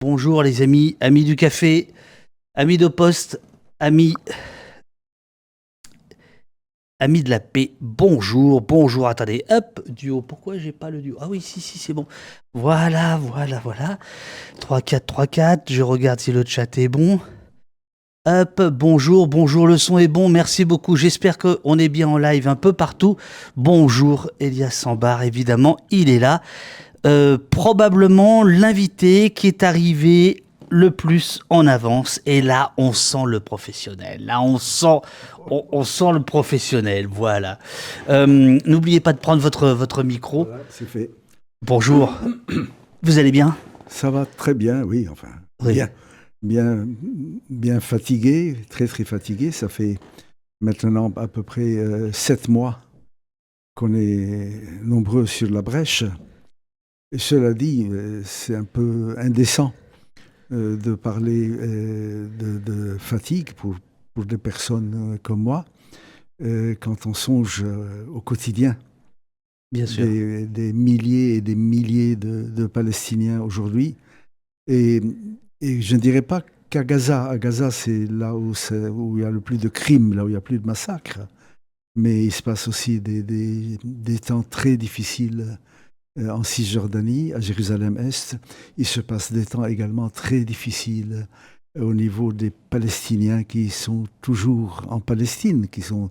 Bonjour les amis, amis du café, amis de poste, amis, amis de la paix. Bonjour, bonjour. Attendez, hop, duo. Pourquoi j'ai pas le duo? Ah oui, si, c'est bon. Voilà. 3-4, 3-4. Je regarde si le chat est bon. Hop, bonjour, le son est bon. Merci beaucoup. J'espère qu'on est bien en live un peu partout. Bonjour, Elias Sambar, évidemment, il est là. Probablement l'invité qui est arrivé le plus en avance. Et là, on sent le professionnel. Là, on sent le professionnel. Voilà. N'oubliez pas de prendre votre micro. Voilà, c'est fait. Bonjour. Vous allez bien? Ça va très bien, oui, enfin. Oui. Bien fatigué, très fatigué. Ça fait maintenant à peu près 7 mois qu'on est nombreux sur la brèche. Et cela dit, c'est un peu indécent de parler de fatigue pour des personnes comme moi quand on songe au quotidien. Bien sûr. Des milliers et des milliers de Palestiniens aujourd'hui. Et je ne dirais pas qu'à Gaza. À Gaza, c'est là où il y a le plus de crimes, là où il y a plus de massacres. Mais il se passe aussi des temps très difficiles en Cisjordanie, à Jérusalem-Est. Il se passe des temps également très difficiles au niveau des Palestiniens qui sont toujours en Palestine, qui sont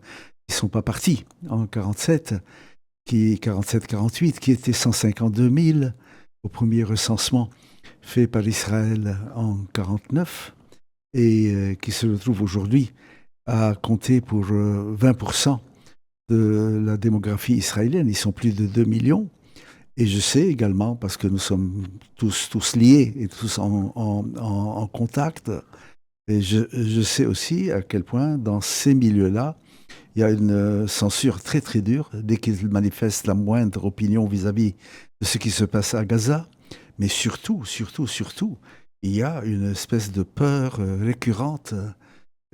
pas partis en 47-48, qui étaient 152 000 au premier recensement fait par Israël en 49 et qui se retrouvent aujourd'hui à compter pour 20% de la démographie israélienne. Ils sont plus de 2 millions. Et je sais également, parce que nous sommes tous liés et tous en contact, et je sais aussi à quel point dans ces milieux-là, il y a une censure très dure dès qu'ils manifestent la moindre opinion vis-à-vis de ce qui se passe à Gaza. Mais surtout, il y a une espèce de peur récurrente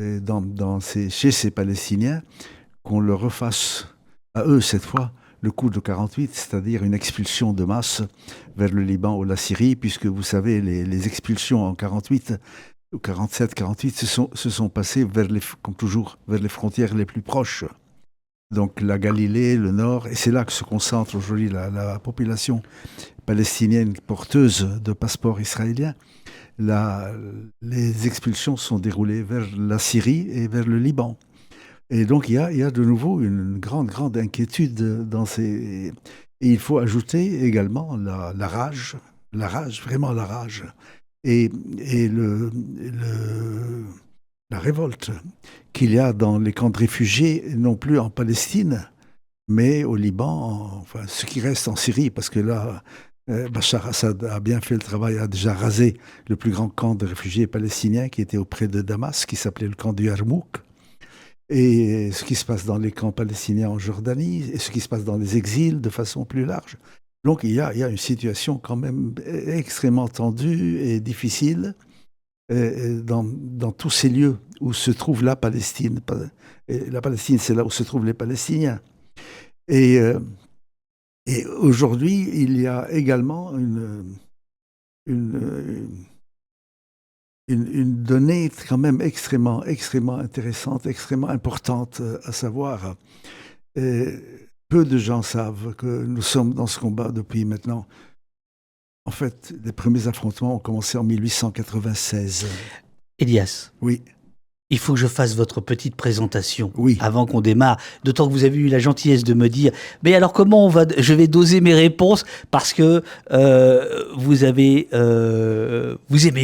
chez ces Palestiniens qu'on leur refasse à eux cette fois le coup de 48, c'est-à-dire une expulsion de masse vers le Liban ou la Syrie, puisque vous savez, les expulsions en 48 ou 47-48 se sont passées comme toujours, vers les frontières les plus proches. Donc la Galilée, le Nord, et c'est là que se concentre aujourd'hui la population palestinienne porteuse de passeports israéliens. Les expulsions sont déroulées vers la Syrie et vers le Liban. Et donc il y a de nouveau une grande inquiétude dans ces... Et il faut ajouter également la rage, vraiment la rage, et la révolte qu'il y a dans les camps de réfugiés, non plus en Palestine, mais au Liban, enfin ce qui reste en Syrie, parce que là, Bachar Assad a bien fait le travail, a déjà rasé le plus grand camp de réfugiés palestiniens qui était auprès de Damas, qui s'appelait le camp du Yarmouk. Et ce qui se passe dans les camps palestiniens en Jordanie, et ce qui se passe dans les exils de façon plus large. Donc il y a une situation quand même extrêmement tendue et difficile dans tous ces lieux où se trouve la Palestine. Et la Palestine, c'est là où se trouvent les Palestiniens. Et aujourd'hui, il y a également une donnée quand même extrêmement intéressante, extrêmement importante à savoir. Peu de gens savent que nous sommes dans ce combat depuis maintenant. En fait, les premiers affrontements ont commencé en 1896. Elias. Oui. Il faut que je fasse votre petite présentation oui. Avant qu'on démarre. D'autant que vous avez eu la gentillesse de me dire « Mais alors comment je vais doser mes réponses ?» Parce que vous aimez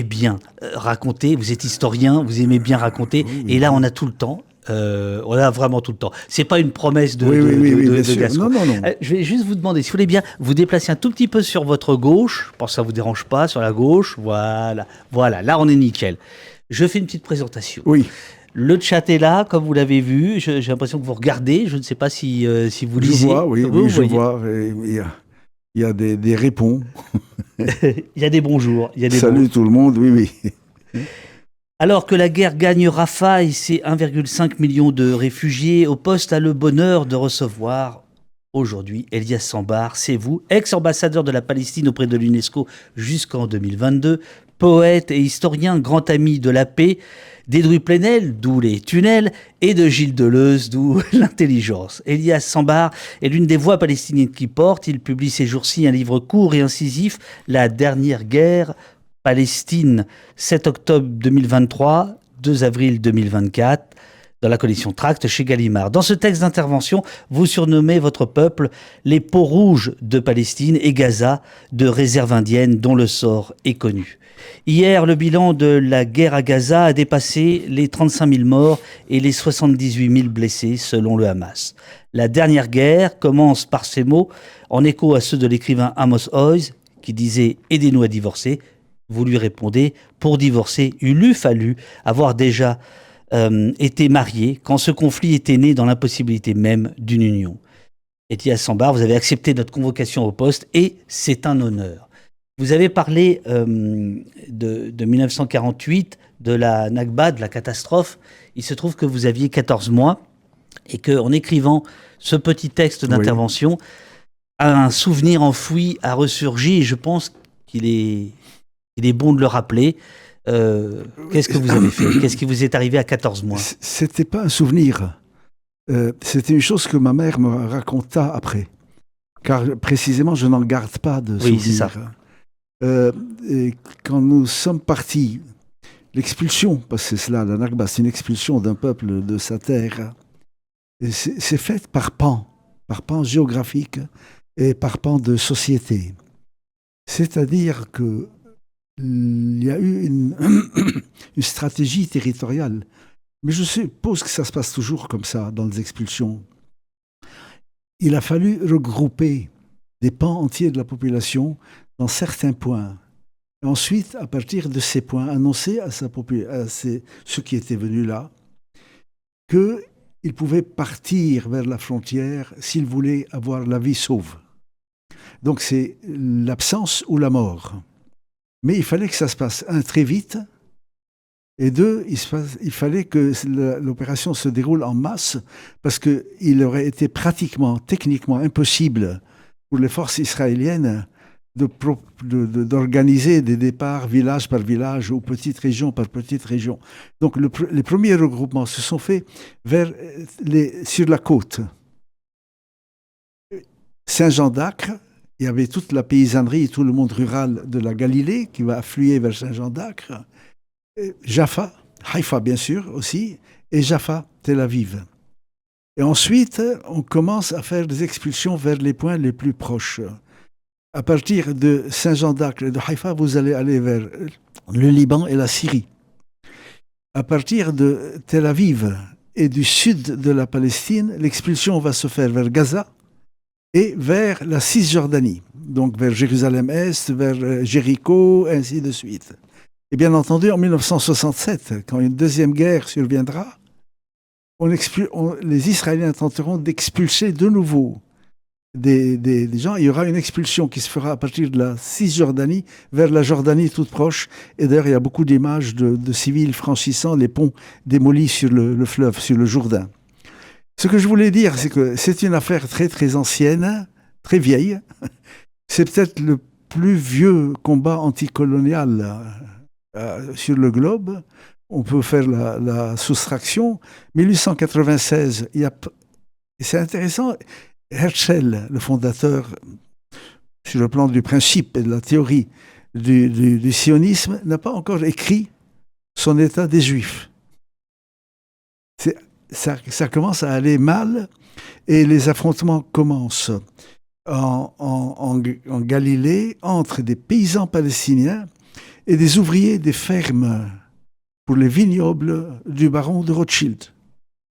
bien raconter, vous êtes historien, vous aimez bien raconter. Oui, et là, on a tout le temps. On a vraiment tout le temps. C'est pas une promesse de Gascon. Non. Je vais juste vous demander, si vous voulez bien, vous déplacer un tout petit peu sur votre gauche, pour que ça vous dérange pas, sur la gauche. Voilà. Là, on est nickel. Je fais une petite présentation. Oui. Le chat est là, comme vous l'avez vu. J'ai l'impression que vous regardez. Je ne sais pas si vous lisez. Je vois, oui, je vois. Il y a des réponses. Il y a des bonjours. Salut tout le monde, oui. Alors que la guerre gagne Rafah et ses 1,5 million de réfugiés, au poste a le bonheur de recevoir aujourd'hui Elias Sambar, c'est vous, ex-ambassadeur de la Palestine auprès de l'UNESCO jusqu'en 2022, poète et historien, grand ami de la paix, d'Edoui Plenel, d'où les tunnels, et de Gilles Deleuze, d'où l'intelligence. Elias Sambar est l'une des voix palestiniennes qui porte. Il publie ces jours-ci un livre court et incisif, La dernière guerre, Palestine, 7 octobre 2023, 2 avril 2024, dans la collection Tract chez Gallimard. Dans ce texte d'intervention, vous surnommez votre peuple les peaux rouges de Palestine et Gaza de réserve indienne dont le sort est connu. Hier, le bilan de la guerre à Gaza a dépassé les 35 000 morts et les 78 000 blessés selon le Hamas. La dernière guerre commence par ces mots, en écho à ceux de l'écrivain Amos Oz, qui disait « Aidez-nous à divorcer ». Vous lui répondez « Pour divorcer, il eût fallu avoir déjà été marié quand ce conflit était né dans l'impossibilité même d'une union ». Elias Sambar, vous avez accepté notre convocation au poste et c'est un honneur. Vous avez parlé de 1948, de la Nakba, de la catastrophe. Il se trouve que vous aviez 14 mois et qu'en écrivant ce petit texte d'intervention, un souvenir enfoui a ressurgi et je pense qu'il est bon de le rappeler. Qu'est-ce que vous avez fait? Qu'est-ce qui vous est arrivé à 14 mois? C'était pas un souvenir. C'était une chose que ma mère me raconta après. Car précisément, je n'en garde pas de souvenir. Oui, c'est ça. Et quand nous sommes partis, l'expulsion, parce que c'est cela, la Nakba, c'est une expulsion d'un peuple de sa terre, c'est fait par pan géographique et par pan de société. C'est-à-dire que il y a eu une stratégie territoriale. Mais je suppose que ça se passe toujours comme ça dans les expulsions. Il a fallu regrouper des pans entiers de la population dans certains points. Et ensuite, à partir de ces points, annoncer à ceux qui étaient venus là qu'ils pouvaient partir vers la frontière s'ils voulaient avoir la vie sauve. Donc c'est l'absence ou la mort. Mais il fallait que ça se passe, un, très vite, et deux, il fallait que l'opération se déroule en masse, parce qu'il aurait été techniquement impossible pour les forces israéliennes d'organiser des départs village par village ou petite région par petite région. Donc les premiers regroupements se sont faits sur la côte. Saint-Jean d'Acre, il y avait toute la paysannerie et tout le monde rural de la Galilée qui va affluer vers Saint-Jean d'Acre. Jaffa, Haïfa bien sûr aussi, et Jaffa, Tel Aviv. Et ensuite, on commence à faire des expulsions vers les points les plus proches. À partir de Saint-Jean d'Acre et de Haïfa, vous allez aller vers le Liban et la Syrie. À partir de Tel Aviv et du sud de la Palestine, l'expulsion va se faire vers Gaza et vers la Cisjordanie, donc vers Jérusalem-Est, vers Jéricho, ainsi de suite. Et bien entendu, en 1967, quand une deuxième guerre surviendra, les Israéliens tenteront d'expulser de nouveau des gens. Il y aura une expulsion qui se fera à partir de la Cisjordanie vers la Jordanie toute proche. Et d'ailleurs, il y a beaucoup d'images de civils franchissant les ponts démolis sur le fleuve, sur le Jourdain. Ce que je voulais dire, c'est que c'est une affaire très très ancienne, très vieille. C'est peut-être le plus vieux combat anticolonial sur le globe. On peut faire la soustraction. 1896, c'est intéressant, Herzl, le fondateur, sur le plan du principe et de la théorie du sionisme, n'a pas encore écrit son état des Juifs. Ça commence à aller mal et les affrontements commencent en Galilée entre des paysans palestiniens et des ouvriers des fermes pour les vignobles du baron de Rothschild.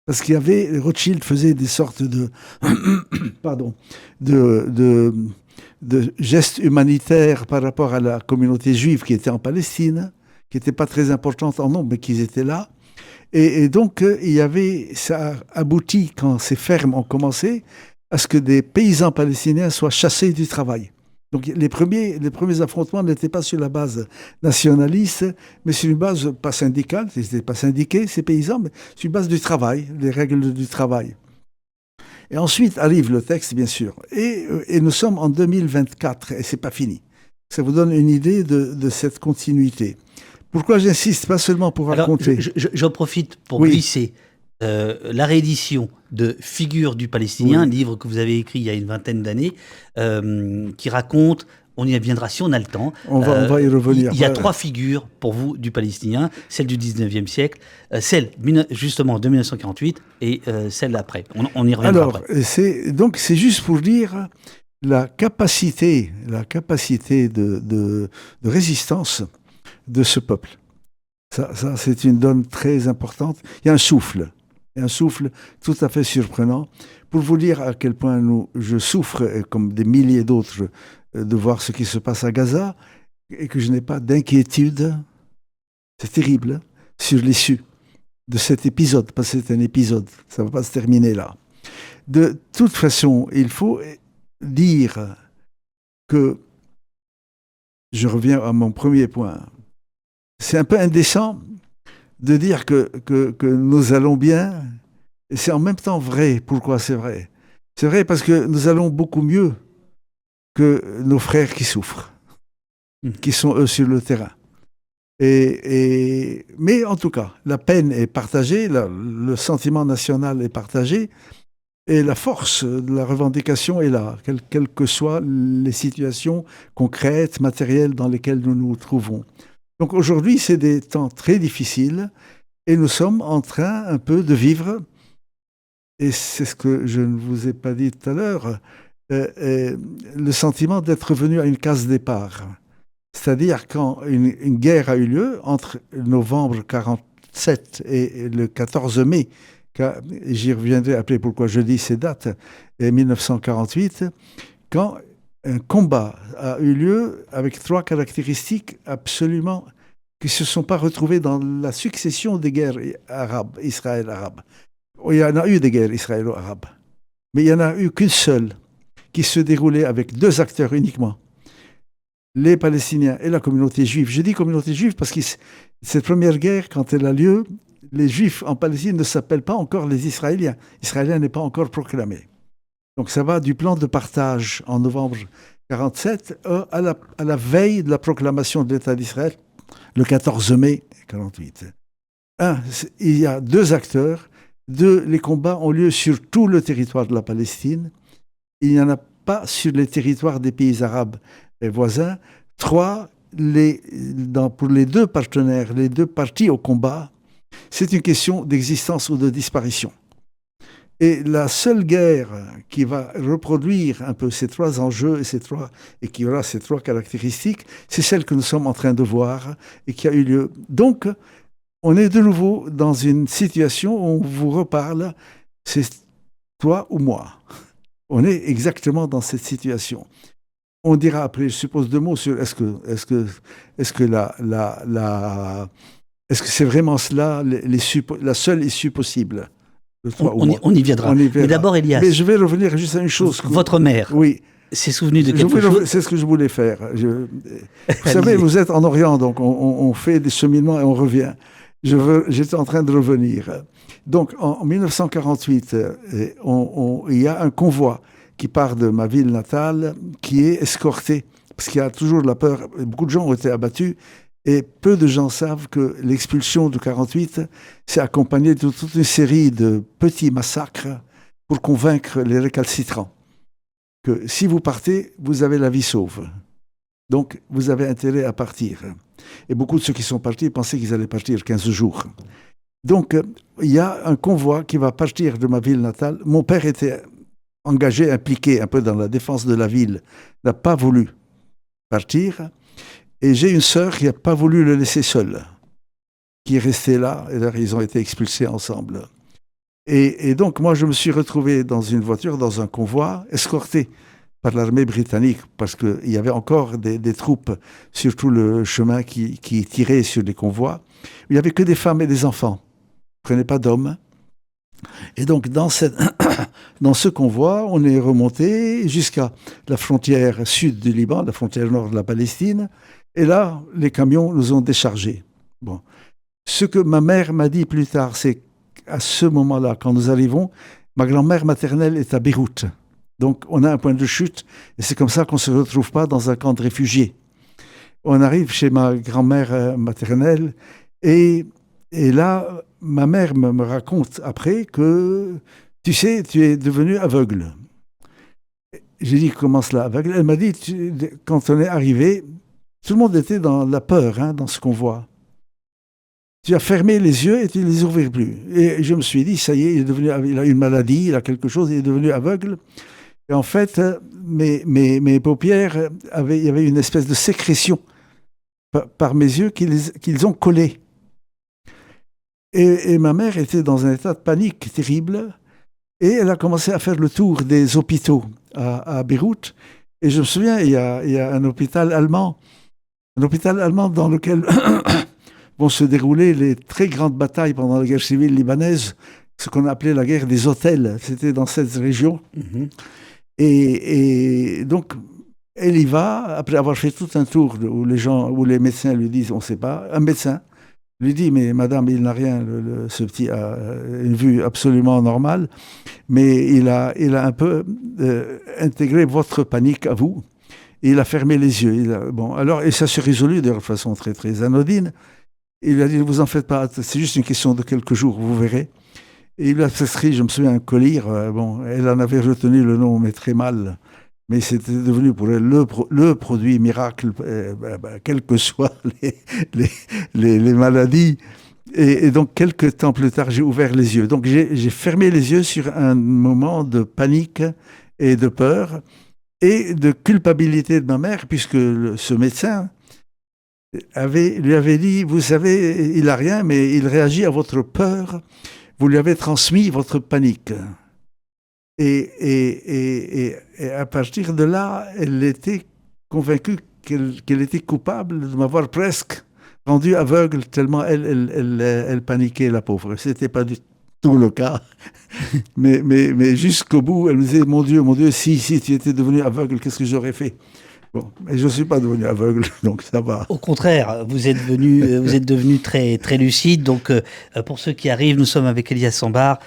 Parce qu'il y avait, Rothschild faisait des sortes de gestes humanitaires par rapport à la communauté juive qui était en Palestine, qui n'était pas très importante en nombre, mais qui étaient là. Et donc, ça a abouti, quand ces fermes ont commencé, à ce que des paysans palestiniens soient chassés du travail. Donc les premiers affrontements n'étaient pas sur la base nationaliste, mais sur une base pas syndicale, ils n'étaient pas syndiqués, ces paysans, mais sur une base du travail, les règles du travail. Et ensuite arrive le texte, bien sûr. Et nous sommes en 2024, et ce n'est pas fini. Ça vous donne une idée de cette continuité. Pourquoi j'insiste? Pas seulement pour raconter. J'en profite pour Oui. glisser la réédition de Figures du Palestinien, Oui. un livre que vous avez écrit il y a une vingtaine d'années, qui raconte, on y reviendra si on a le temps. On va y revenir. Il y a 3 figures pour vous du Palestinien, celle du 19e siècle, celle justement de 1948 et celle d'après. On y reviendra après. C'est juste pour dire la capacité de résistance de ce peuple. Ça, c'est une donne très importante. Il y a un souffle tout à fait surprenant. Pour vous dire à quel point je souffre, comme des milliers d'autres, de voir ce qui se passe à Gaza, et que je n'ai pas d'inquiétude, c'est terrible, sur l'issue de cet épisode, parce que c'est un épisode, ça ne va pas se terminer là. De toute façon, il faut dire que, je reviens à mon premier point, c'est un peu indécent de dire que nous allons bien, et c'est en même temps vrai. Pourquoi c'est vrai? C'est vrai parce que nous allons beaucoup mieux que nos frères qui souffrent, qui sont eux sur le terrain. Mais en tout cas, la peine est partagée, le sentiment national est partagé, et la force de la revendication est là, quelles que soient les situations concrètes, matérielles dans lesquelles nous nous trouvons. Donc aujourd'hui, c'est des temps très difficiles, et nous sommes en train un peu de vivre, et c'est ce que je ne vous ai pas dit tout à l'heure, le sentiment d'être venu à une case départ. C'est-à-dire quand une guerre a eu lieu entre novembre 1947 et le 14 mai, j'y reviendrai après pourquoi je dis ces dates, et 1948, quand un combat a eu lieu avec 3 caractéristiques absolument qui ne se sont pas retrouvées dans la succession des guerres arabes, israélo-arabes. Il y en a eu des guerres israélo-arabes, mais il n'y en a eu qu'une seule qui se déroulait avec 2 acteurs uniquement, les Palestiniens et la communauté juive. Je dis communauté juive parce que cette première guerre, quand elle a lieu, les Juifs en Palestine ne s'appellent pas encore les Israéliens. Israélien n'est pas encore proclamé. Donc ça va du plan de partage en novembre 1947 à la veille de la proclamation de l'État d'Israël, le 14 mai 1948. Il y a 2 acteurs. 2, les combats ont lieu sur tout le territoire de la Palestine. Il n'y en a pas sur les territoires des pays arabes voisins. 3, pour les 2 partenaires, les 2 parties au combat, c'est une question d'existence ou de disparition. Et la seule guerre qui va reproduire un peu ces 3 enjeux et qui aura ces 3 caractéristiques, c'est celle que nous sommes en train de voir et qui a eu lieu. Donc, on est de nouveau dans une situation où on vous reparle, c'est toi ou moi. On est exactement dans cette situation. On dira après, je suppose 2 mots sur est-ce que c'est vraiment cela la seule issue possible. On y viendra. Mais d'abord, Elias. Mais je vais revenir juste à une chose. Votre mère. Oui. S'est souvenu de quelque chose. C'est ce que je voulais faire. Vous savez, vous êtes en Orient, donc on fait des cheminements et on revient. J'étais en train de revenir. Donc, en 1948, il y a un convoi qui part de ma ville natale, qui est escorté, parce qu'il y a toujours de la peur. Beaucoup de gens ont été abattus, et peu de gens savent que l'expulsion de 1948 s'est accompagnée de toute une série de petits massacres pour convaincre les récalcitrants que si vous partez, vous avez la vie sauve. Donc, vous avez intérêt à partir. Et beaucoup de ceux qui sont partis pensaient qu'ils allaient partir 15 jours. Donc, il y a un convoi qui va partir de ma ville natale. Mon père était engagé, impliqué un peu dans la défense de la ville, n'a pas voulu partir. Et j'ai une sœur qui n'a pas voulu le laisser seul, qui est restée là. Et là, ils ont été expulsés ensemble. Et donc, moi, je me suis retrouvé dans une voiture, dans un convoi, escorté par l'armée britannique, parce qu'il y avait encore des troupes sur tout le chemin qui tiraient sur les convois. Il n'y avait que des femmes et des enfants. Ils ne prenaient pas d'hommes. Et donc, dans ce convoi, on est remonté jusqu'à la frontière sud du Liban, la frontière nord de la Palestine. Et là, les camions nous ont déchargés. Bon. Ce que ma mère m'a dit plus tard, c'est qu'à ce moment-là, quand nous arrivons, ma grand-mère maternelle est à Beyrouth. Donc, on a un point de chute, et c'est comme ça qu'on ne se retrouve pas dans un camp de réfugiés. On arrive chez ma grand-mère maternelle et, et là, ma mère me raconte après que, tu sais, tu es devenu aveugle. J'ai dit, comment cela, aveugle? Elle m'a dit, quand on est arrivé, tout le monde était dans la peur, hein, dans ce qu'on voit. Tu as fermé les yeux et tu ne les ouvrais plus. Et je me suis dit, ça y est, il a une maladie, il a quelque chose, il est devenu aveugle. Et en fait, mes paupières, il y avait une espèce de sécrétion par mes yeux qu'ils ont collé. Et ma mère était dans un état de panique terrible. Et elle a commencé à faire le tour des hôpitaux à Beyrouth. Et je me souviens, il y a un hôpital allemand dans lequel vont se dérouler les très grandes batailles pendant la guerre civile libanaise, ce qu'on appelait la guerre des hôtels. C'était dans cette région. Mm-hmm. Et donc, elle y va, après avoir fait tout un tour où les médecins lui disent, on ne sait pas, un médecin lui dit, mais madame, il n'a rien, ce petit a une vue absolument normale, mais il a un peu intégré votre panique à vous, et il a fermé les yeux. Bon, alors, et ça s'est résolu de façon très, très anodine. Il a dit, ne vous en faites pas, c'est juste une question de quelques jours, vous verrez. Et il a prescrit, je me souviens, un collier. Bon, elle en avait retenu le nom, mais très mal. Mais c'était devenu pour elle le produit miracle, quelles que soient les maladies. Et donc, quelques temps plus tard, j'ai ouvert les yeux. Donc, j'ai fermé les yeux sur un moment de panique et de peur et de culpabilité de ma mère, puisque ce médecin lui avait dit, vous savez, il n'a rien, mais il réagit à votre peur. Vous lui avez transmis votre panique. Et à partir de là, elle était convaincue qu'elle était coupable de m'avoir presque rendu aveugle, tellement elle paniquait, la pauvre. Ce n'était pas du tout le cas. mais jusqu'au bout, elle me disait, mon Dieu, si tu étais devenu aveugle, qu'est-ce que j'aurais fait? Bon, et je ne suis pas devenu aveugle, donc ça va. Au contraire, vous êtes devenu très, très lucide. Donc, pour ceux qui arrivent, nous sommes avec Elias Sambar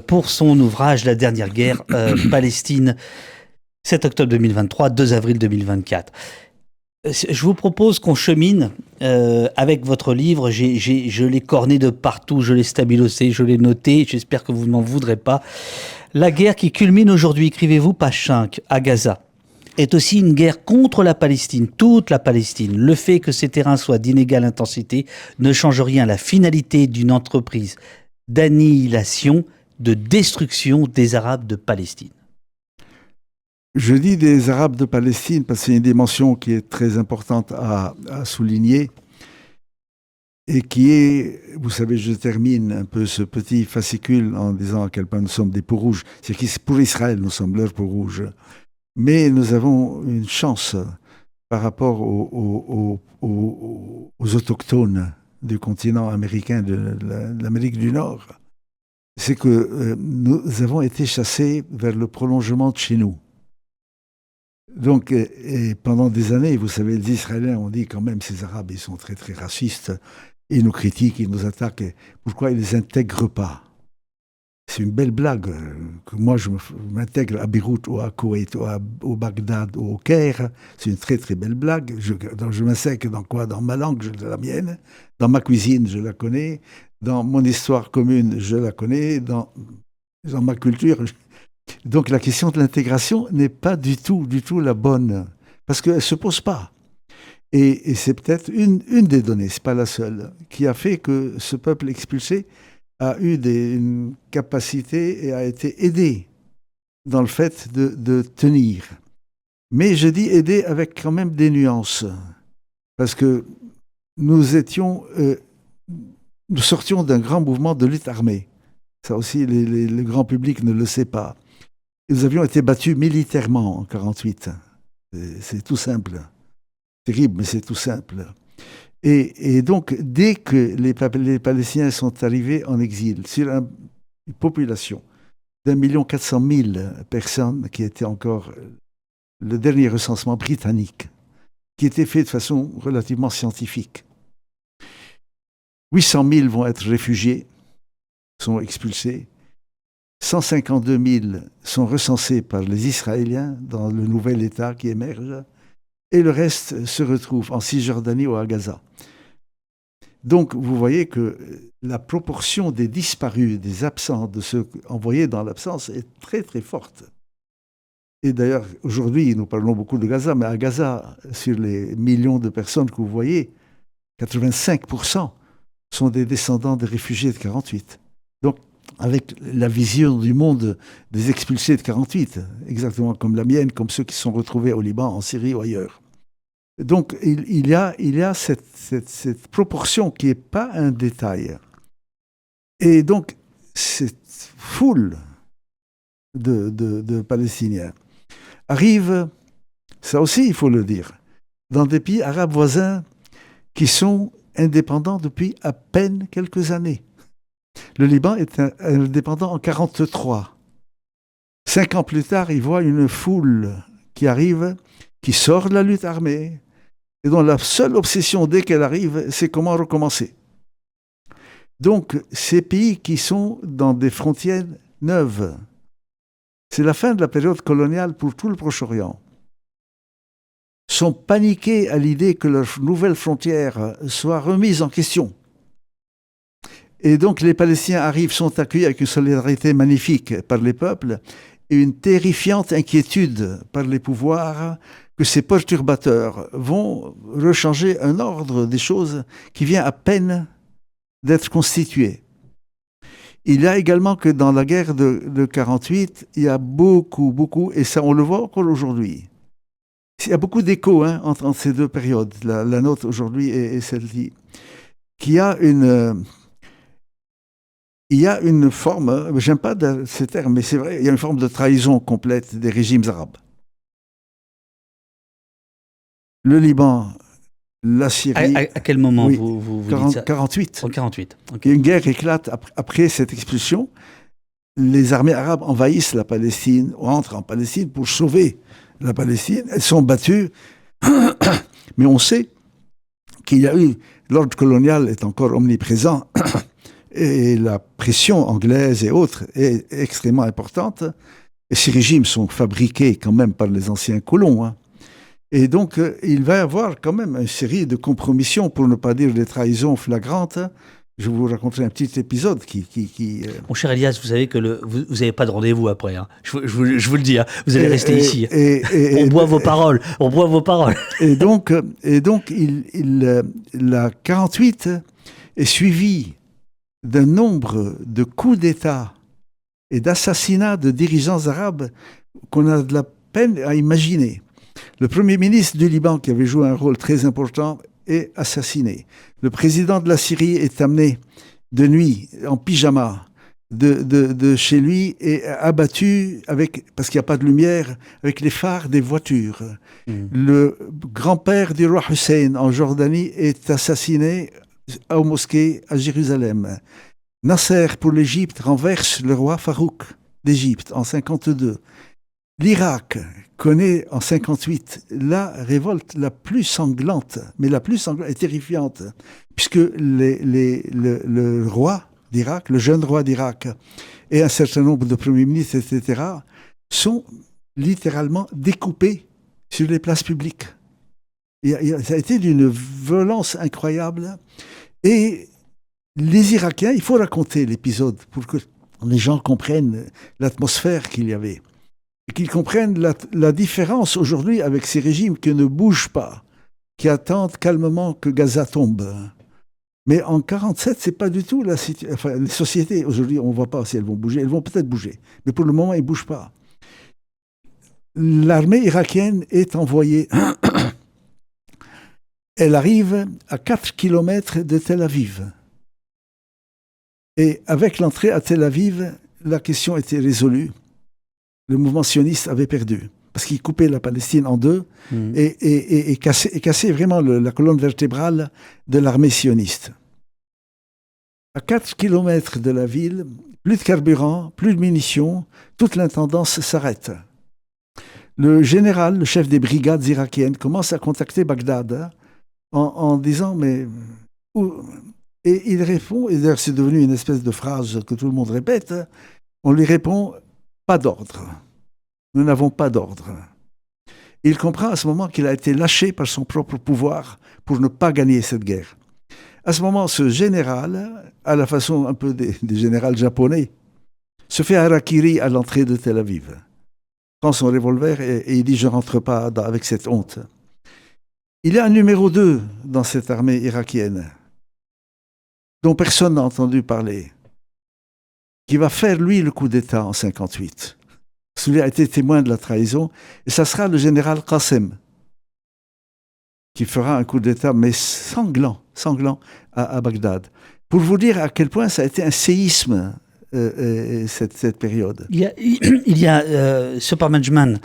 pour son ouvrage La dernière guerre, Palestine, 7 octobre 2023, 2 avril 2024. Je vous propose qu'on chemine avec votre livre. Je l'ai corné de partout, je l'ai stabilosé, je l'ai noté. J'espère que vous ne m'en voudrez pas. La guerre qui culmine aujourd'hui, écrivez-vous, page 5, à Gaza, est aussi une guerre contre la Palestine, toute la Palestine. Le fait que ces terrains soient d'inégale intensité ne change rien à la finalité d'une entreprise d'annihilation, de destruction des Arabes de Palestine. Je dis des Arabes de Palestine parce que c'est une dimension qui est très importante à souligner et qui est, vous savez, je termine un peu ce petit fascicule en disant à quel point nous sommes des peaux rouges. C'est que pour Israël, nous sommes leur peau rouge. Mais nous avons une chance par rapport aux autochtones du continent américain, de l'Amérique du Nord. C'est que nous avons été chassés vers le prolongement de chez nous. Donc, et pendant des années, vous savez, les Israéliens ont dit quand même, ces Arabes, ils sont très, très racistes, ils nous critiquent, ils nous attaquent. Pourquoi ils ne les intègrent pas? C'est une belle blague que moi je m'intègre à Beyrouth ou à Koweït ou au Bagdad ou au Caire. C'est une très très belle blague. Je m'intègre dans quoi? Dans ma langue, la mienne. Dans ma cuisine, je la connais. Dans mon histoire commune, je la connais. Dans ma culture. Donc la question de l'intégration n'est pas du tout la bonne. Parce qu'elle ne se pose pas. Et c'est peut-être une des données, ce n'est pas la seule, qui a fait que ce peuple expulsé a eu une capacité et a été aidé dans le fait de tenir. Mais je dis aider avec quand même des nuances. Parce que nous sortions d'un grand mouvement de lutte armée. Ça aussi, le grand public ne le sait pas. Et nous avions été battus militairement en 1948. C'est tout simple. Terrible, mais c'est tout simple. Et donc, dès que les Palestiniens sont arrivés en exil, sur une population d'1,4 million personnes, qui était encore le dernier recensement britannique, qui était fait de façon relativement scientifique. 800 000 vont être réfugiés, sont expulsés. 152 000 sont recensés par les Israéliens dans le nouvel État qui émerge. et le reste se retrouve en Cisjordanie ou à Gaza. Donc, vous voyez que la proportion des disparus, des absents, de ceux envoyés dans l'absence est très, très forte. Et d'ailleurs, aujourd'hui, nous parlons beaucoup de Gaza, mais à Gaza, sur les millions de personnes que vous voyez, 85% sont des descendants des réfugiés de 48. Donc, avec la vision du monde des expulsés de 48, exactement comme la mienne, comme ceux qui sont retrouvés au Liban, en Syrie ou ailleurs. Donc, il y a cette proportion qui n'est pas un détail. Et donc, cette foule de Palestiniens arrive, ça aussi il faut le dire, dans des pays arabes voisins qui sont indépendants depuis à peine quelques années. Le Liban est indépendant en 1943. 5 ans plus tard, il voit une foule qui arrive, qui sort de la lutte armée, et dont la seule obsession dès qu'elle arrive, c'est comment recommencer. Donc, ces pays qui sont dans des frontières neuves, c'est la fin de la période coloniale pour tout le Proche-Orient, sont paniqués à l'idée que leurs nouvelles frontières soient remises en question. Et donc les Palestiniens arrivent, sont accueillis avec une solidarité magnifique par les peuples et une terrifiante inquiétude par les pouvoirs que ces perturbateurs vont rechanger un ordre des choses qui vient à peine d'être constitué. Il y a également que dans la guerre de 1948, il y a beaucoup, et ça on le voit encore aujourd'hui, il y a beaucoup d'échos entre ces deux périodes, la nôtre aujourd'hui et celle-ci, qu'il y a une forme, j'aime pas ces termes, mais c'est vrai, il y a une forme de trahison complète des régimes arabes. Le Liban, la Syrie... À quel moment vous dites ça? 48. En 48. Okay. Et une guerre éclate après cette expulsion. Les armées arabes envahissent la Palestine, ou entrent en Palestine pour sauver la Palestine. Elles sont battues, mais on sait qu'il y a eu... L'ordre colonial est encore omniprésent, et la pression anglaise et autres est extrêmement importante. Et ces régimes sont fabriqués quand même par les anciens colons. Et donc, il va y avoir quand même une série de compromissions, pour ne pas dire des trahisons flagrantes. Je vais vous raconter un petit épisode qui... Mon cher Elias, vous savez que vous n'avez pas de rendez-vous après. Hein. Je vous le dis, hein. Vous allez rester ici. On boit vos paroles. Et donc la 48 est suivie d'un nombre de coups d'État et d'assassinats de dirigeants arabes qu'on a de la peine à imaginer. Le premier ministre du Liban, qui avait joué un rôle très important, est assassiné. Le président de la Syrie est amené de nuit, en pyjama, de chez lui, et abattu, parce qu'il n'y a pas de lumière, avec les phares des voitures. Le grand-père du roi Hussein, en Jordanie, est assassiné aux mosquées à Jérusalem. Nasser, pour l'Égypte, renverse le roi Farouk d'Égypte en 1952. L'Irak connaît en 1958 la révolte la plus sanglante, mais la plus sanglante et terrifiante, puisque le roi d'Irak, le jeune roi d'Irak, et un certain nombre de premiers ministres, etc., sont littéralement découpés sur les places publiques. Ça a été d'une violence incroyable. Et les Irakiens, il faut raconter l'épisode pour que les gens comprennent l'atmosphère qu'il y avait. Et qu'ils comprennent la différence aujourd'hui avec ces régimes qui ne bougent pas, qui attendent calmement que Gaza tombe. Mais en 1947, ce n'est pas du tout la situation. Enfin, les sociétés, aujourd'hui, on ne voit pas si elles vont bouger. Elles vont peut-être bouger. Mais pour le moment, elles ne bougent pas. L'armée irakienne est envoyée. Elle arrive à 4 km de Tel Aviv. Et avec l'entrée à Tel Aviv, la question était résolue. Le mouvement sioniste avait perdu, parce qu'il coupait la Palestine en deux et cassait vraiment la colonne vertébrale de l'armée sioniste. À 4 km de la ville, plus de carburant, plus de munitions, toute l'intendance s'arrête. Le général, le chef des brigades irakiennes, commence à contacter Bagdad en disant « mais où ?» Et il répond, et d'ailleurs c'est devenu une espèce de phrase que tout le monde répète, on lui répond « pas d'ordre ». Nous n'avons pas d'ordre. Et il comprend à ce moment qu'il a été lâché par son propre pouvoir pour ne pas gagner cette guerre. À ce moment, ce général, à la façon un peu des généraux japonais, se fait harakiri à l'entrée de Tel Aviv. Prend son revolver et il dit « je ne rentre pas avec cette honte ». Il y a un numéro 2 dans cette armée irakienne, dont personne n'a entendu parler, qui va faire, lui, le coup d'État en 58. Celui-là a été témoin de la trahison, et ça sera le général Qassem, qui fera un coup d'État, mais sanglant à Bagdad. Pour vous dire à quel point ça a été un séisme, cette période. Il y a Supermanman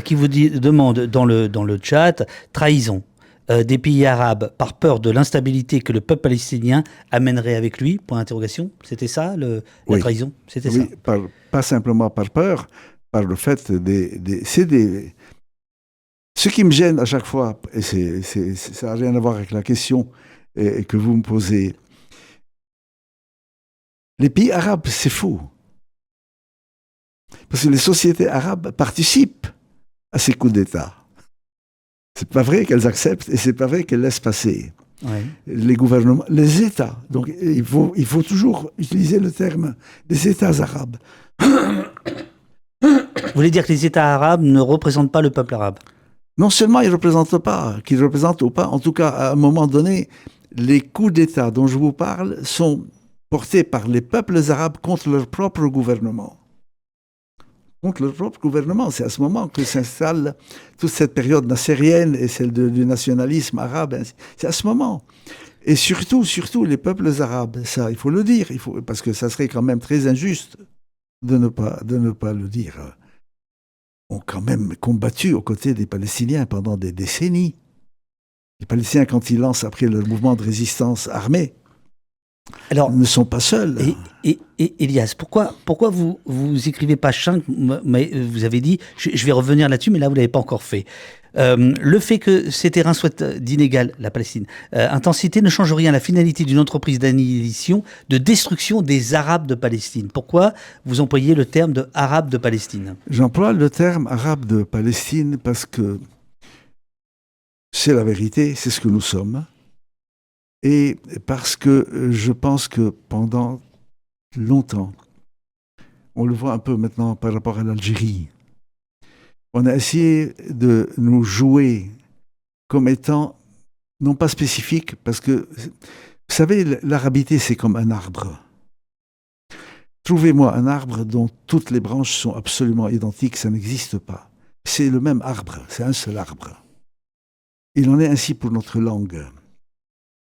qui vous demande dans le chat trahison des pays arabes par peur de l'instabilité que le peuple palestinien amènerait avec lui. Point d'interrogation. C'était ça la trahison. C'était oui, ça. Pas simplement par peur, par le fait ce qui me gêne à chaque fois, et ça n'a rien à voir avec la question que vous me posez. Les pays arabes, c'est faux. Parce que les sociétés arabes participent à ces coups d'État. C'est pas vrai qu'elles acceptent et c'est pas vrai qu'elles laissent passer. Ouais. Les gouvernements, les États. Donc il faut toujours utiliser le terme des États arabes. Vous voulez dire que les États arabes ne représentent pas le peuple arabe? Non seulement ils ne représentent pas, qu'ils représentent ou pas, en tout cas, à un moment donné, les coups d'État dont je vous parle sont portés par les peuples arabes contre leur propre gouvernement. Contre leur propre gouvernement. C'est à ce moment que s'installe toute cette période nassérienne et celle du nationalisme arabe. C'est à ce moment. Et surtout, les peuples arabes, ça, il faut le dire, parce que ça serait quand même très injuste de ne pas le dire, ont quand même combattu aux côtés des Palestiniens pendant des décennies. Les Palestiniens, quand ils lancent après leur mouvement de résistance armée, alors, ne sont pas seuls. Et Elias, pourquoi vous écrivez page 5, mais vous avez dit, je vais revenir là-dessus, mais là vous ne l'avez pas encore fait. Le fait que ces terrains soient d'inégale, la Palestine, intensité ne change rien à la finalité d'une entreprise d'annihilation, de destruction des Arabes de Palestine. Pourquoi vous employez le terme de Arabes de Palestine? J'emploie le terme Arabes de Palestine parce que c'est la vérité, c'est ce que nous sommes. Et parce que je pense que pendant longtemps, on le voit un peu maintenant par rapport à l'Algérie, on a essayé de nous jouer comme étant, non pas spécifiques, parce que, vous savez, l'arabité, c'est comme un arbre. Trouvez-moi un arbre dont toutes les branches sont absolument identiques, ça n'existe pas. C'est le même arbre, c'est un seul arbre. Il en est ainsi pour notre langue.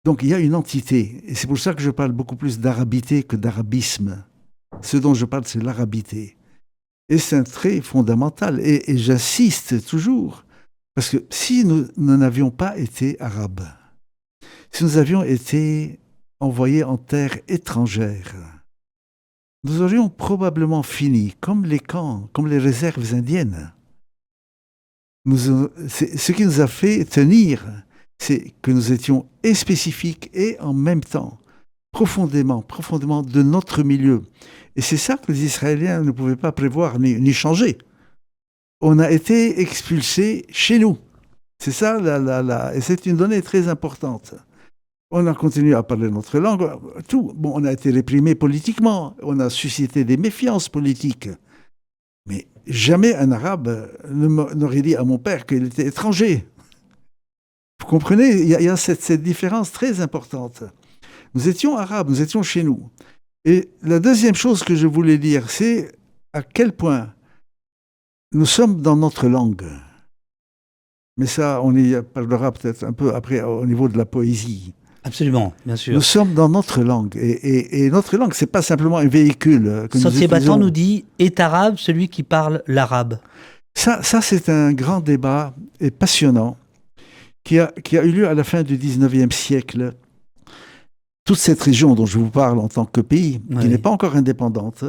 Donc il y a une entité, et c'est pour ça que je parle beaucoup plus d'arabité que d'arabisme. Ce dont je parle, c'est l'arabité. Et c'est un trait fondamental, et j'insiste toujours, parce que si nous n'avions pas été arabes, si nous avions été envoyés en terre étrangère, nous aurions probablement fini comme les camps, comme les réserves indiennes. Ce qui nous a fait tenir, c'est que nous étions et spécifiques et en même temps profondément de notre milieu. Et c'est ça que les Israéliens ne pouvaient pas prévoir ni changer. On a été expulsés chez nous. C'est ça, et c'est une donnée très importante. On a continué à parler notre langue. On a été réprimés politiquement. On a suscité des méfiances politiques. Mais jamais un Arabe n'aurait dit à mon père qu'il était étranger. Vous comprenez, il y a cette différence très importante. Nous étions arabes, nous étions chez nous. Et la deuxième chose que je voulais dire, c'est à quel point nous sommes dans notre langue. Mais ça, on y parlera peut-être un peu après au niveau de la poésie. Absolument, bien sûr. Nous sommes dans notre langue. Et notre langue, ce n'est pas simplement un véhicule. Sentier battant nous dit « est arabe celui qui parle l'arabe ». Ça, c'est un grand débat et passionnant qui a eu lieu à la fin du 19e siècle. Toute cette région dont je vous parle en tant que pays, qui n'est pas encore indépendante,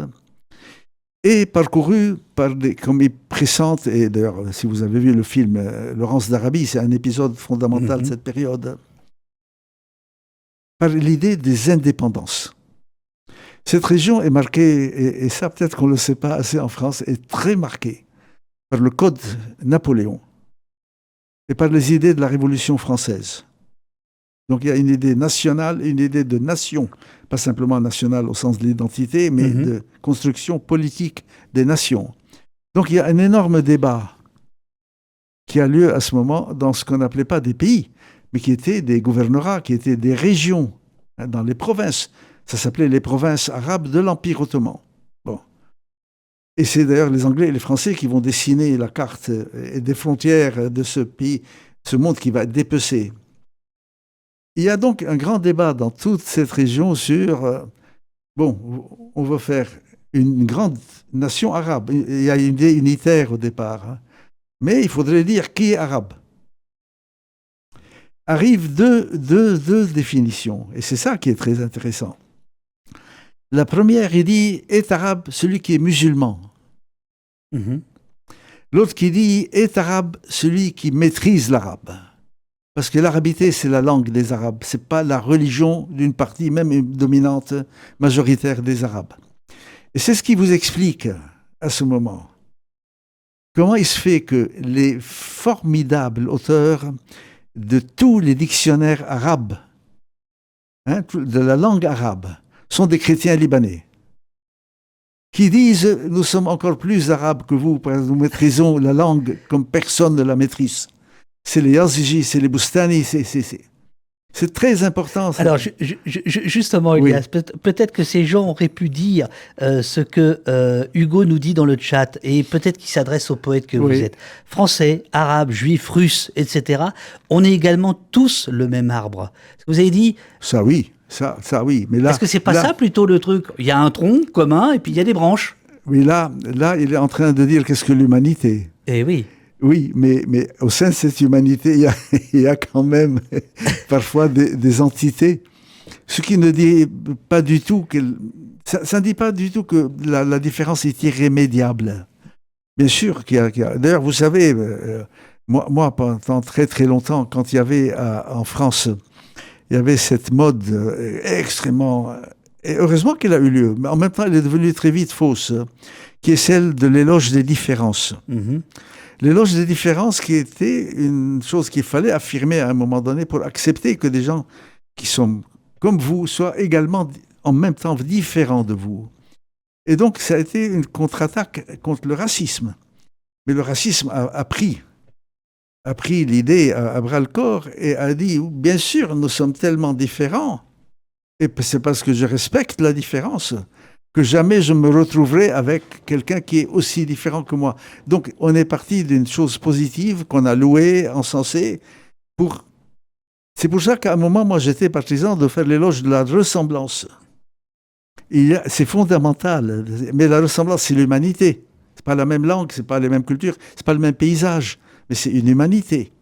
est parcourue par des commis pressantes. Et d'ailleurs, si vous avez vu le film Laurence d'Arabie, c'est un épisode fondamental de cette période. Par l'idée des indépendances. Cette région est marquée, et ça peut-être qu'on ne le sait pas assez en France, est très marquée par le Code Napoléon. et par les idées de la Révolution française. Donc il y a une idée nationale, une idée de nation, pas simplement nationale au sens de l'identité, mais de construction politique des nations. Donc il y a un énorme débat qui a lieu à ce moment dans ce qu'on n'appelait pas des pays, mais qui étaient des gouvernorats, qui étaient des régions, dans les provinces. Ça s'appelait les provinces arabes de l'Empire ottoman. Bon. Et c'est d'ailleurs les Anglais et les Français qui vont dessiner la carte des frontières de ce pays, ce monde qui va être dépecé. Il y a donc un grand débat dans toute cette région sur, on veut faire une grande nation arabe. Il y a une idée unitaire au départ, hein. Mais il faudrait dire qui est arabe. Arrivent deux définitions, et c'est ça qui est très intéressant. La première, il dit, est arabe celui qui est musulman. L'autre qui dit, est arabe celui qui maîtrise l'arabe. Parce que l'arabité, c'est la langue des Arabes. Ce n'est pas la religion d'une partie, même dominante, majoritaire des Arabes. Et c'est ce qui vous explique, à ce moment, comment il se fait que les formidables auteurs de tous les dictionnaires arabes, de la langue arabe, sont des chrétiens libanais, qui disent « Nous sommes encore plus arabes que vous, parce que nous maîtrisons la langue comme personne ne la maîtrise. » C'est les Yazigi, c'est les Boustani, c'est très important. Ça. Alors, justement, Elias, oui. Peut-être que ces gens auraient pu dire ce que Hugo nous dit dans le chat, et peut-être qu'il s'adresse aux poètes que vous êtes. Français, arabes, juifs, russes, etc. On est également tous le même arbre. Vous avez dit... Ça oui, ça oui. Mais là, est-ce que c'est pas ça plutôt le truc? Il y a un tronc commun et puis il y a des branches. Oui, là, il est en train de dire qu'est-ce que l'humanité. Eh oui. Oui, mais au sein de cette humanité, il y a quand même parfois des entités. Ce qui ne dit pas du tout que... Ça ne dit pas du tout que la différence est irrémédiable. Bien sûr qu'il y a... D'ailleurs, vous savez, moi, pendant très très longtemps, quand il y avait en France, il y avait cette mode extrêmement... Et heureusement qu'elle a eu lieu, mais en même temps, elle est devenue très vite fausse, qui est celle de l'éloge des différences. L'éloge des différences qui était une chose qu'il fallait affirmer à un moment donné pour accepter que des gens qui sont comme vous soient également en même temps différents de vous. Et donc ça a été une contre-attaque contre le racisme. Mais le racisme a pris l'idée à bras-le-corps et a dit, bien sûr, nous sommes tellement différents, et c'est parce que je respecte la différence que jamais je me retrouverai avec quelqu'un qui est aussi différent que moi. Donc, on est parti d'une chose positive qu'on a louée, encensée, C'est pour ça qu'à un moment, moi, j'étais partisan de faire l'éloge de la ressemblance. C'est fondamental, mais la ressemblance, c'est l'humanité. C'est pas la même langue, c'est pas les mêmes cultures, c'est pas le même paysage, mais c'est une humanité.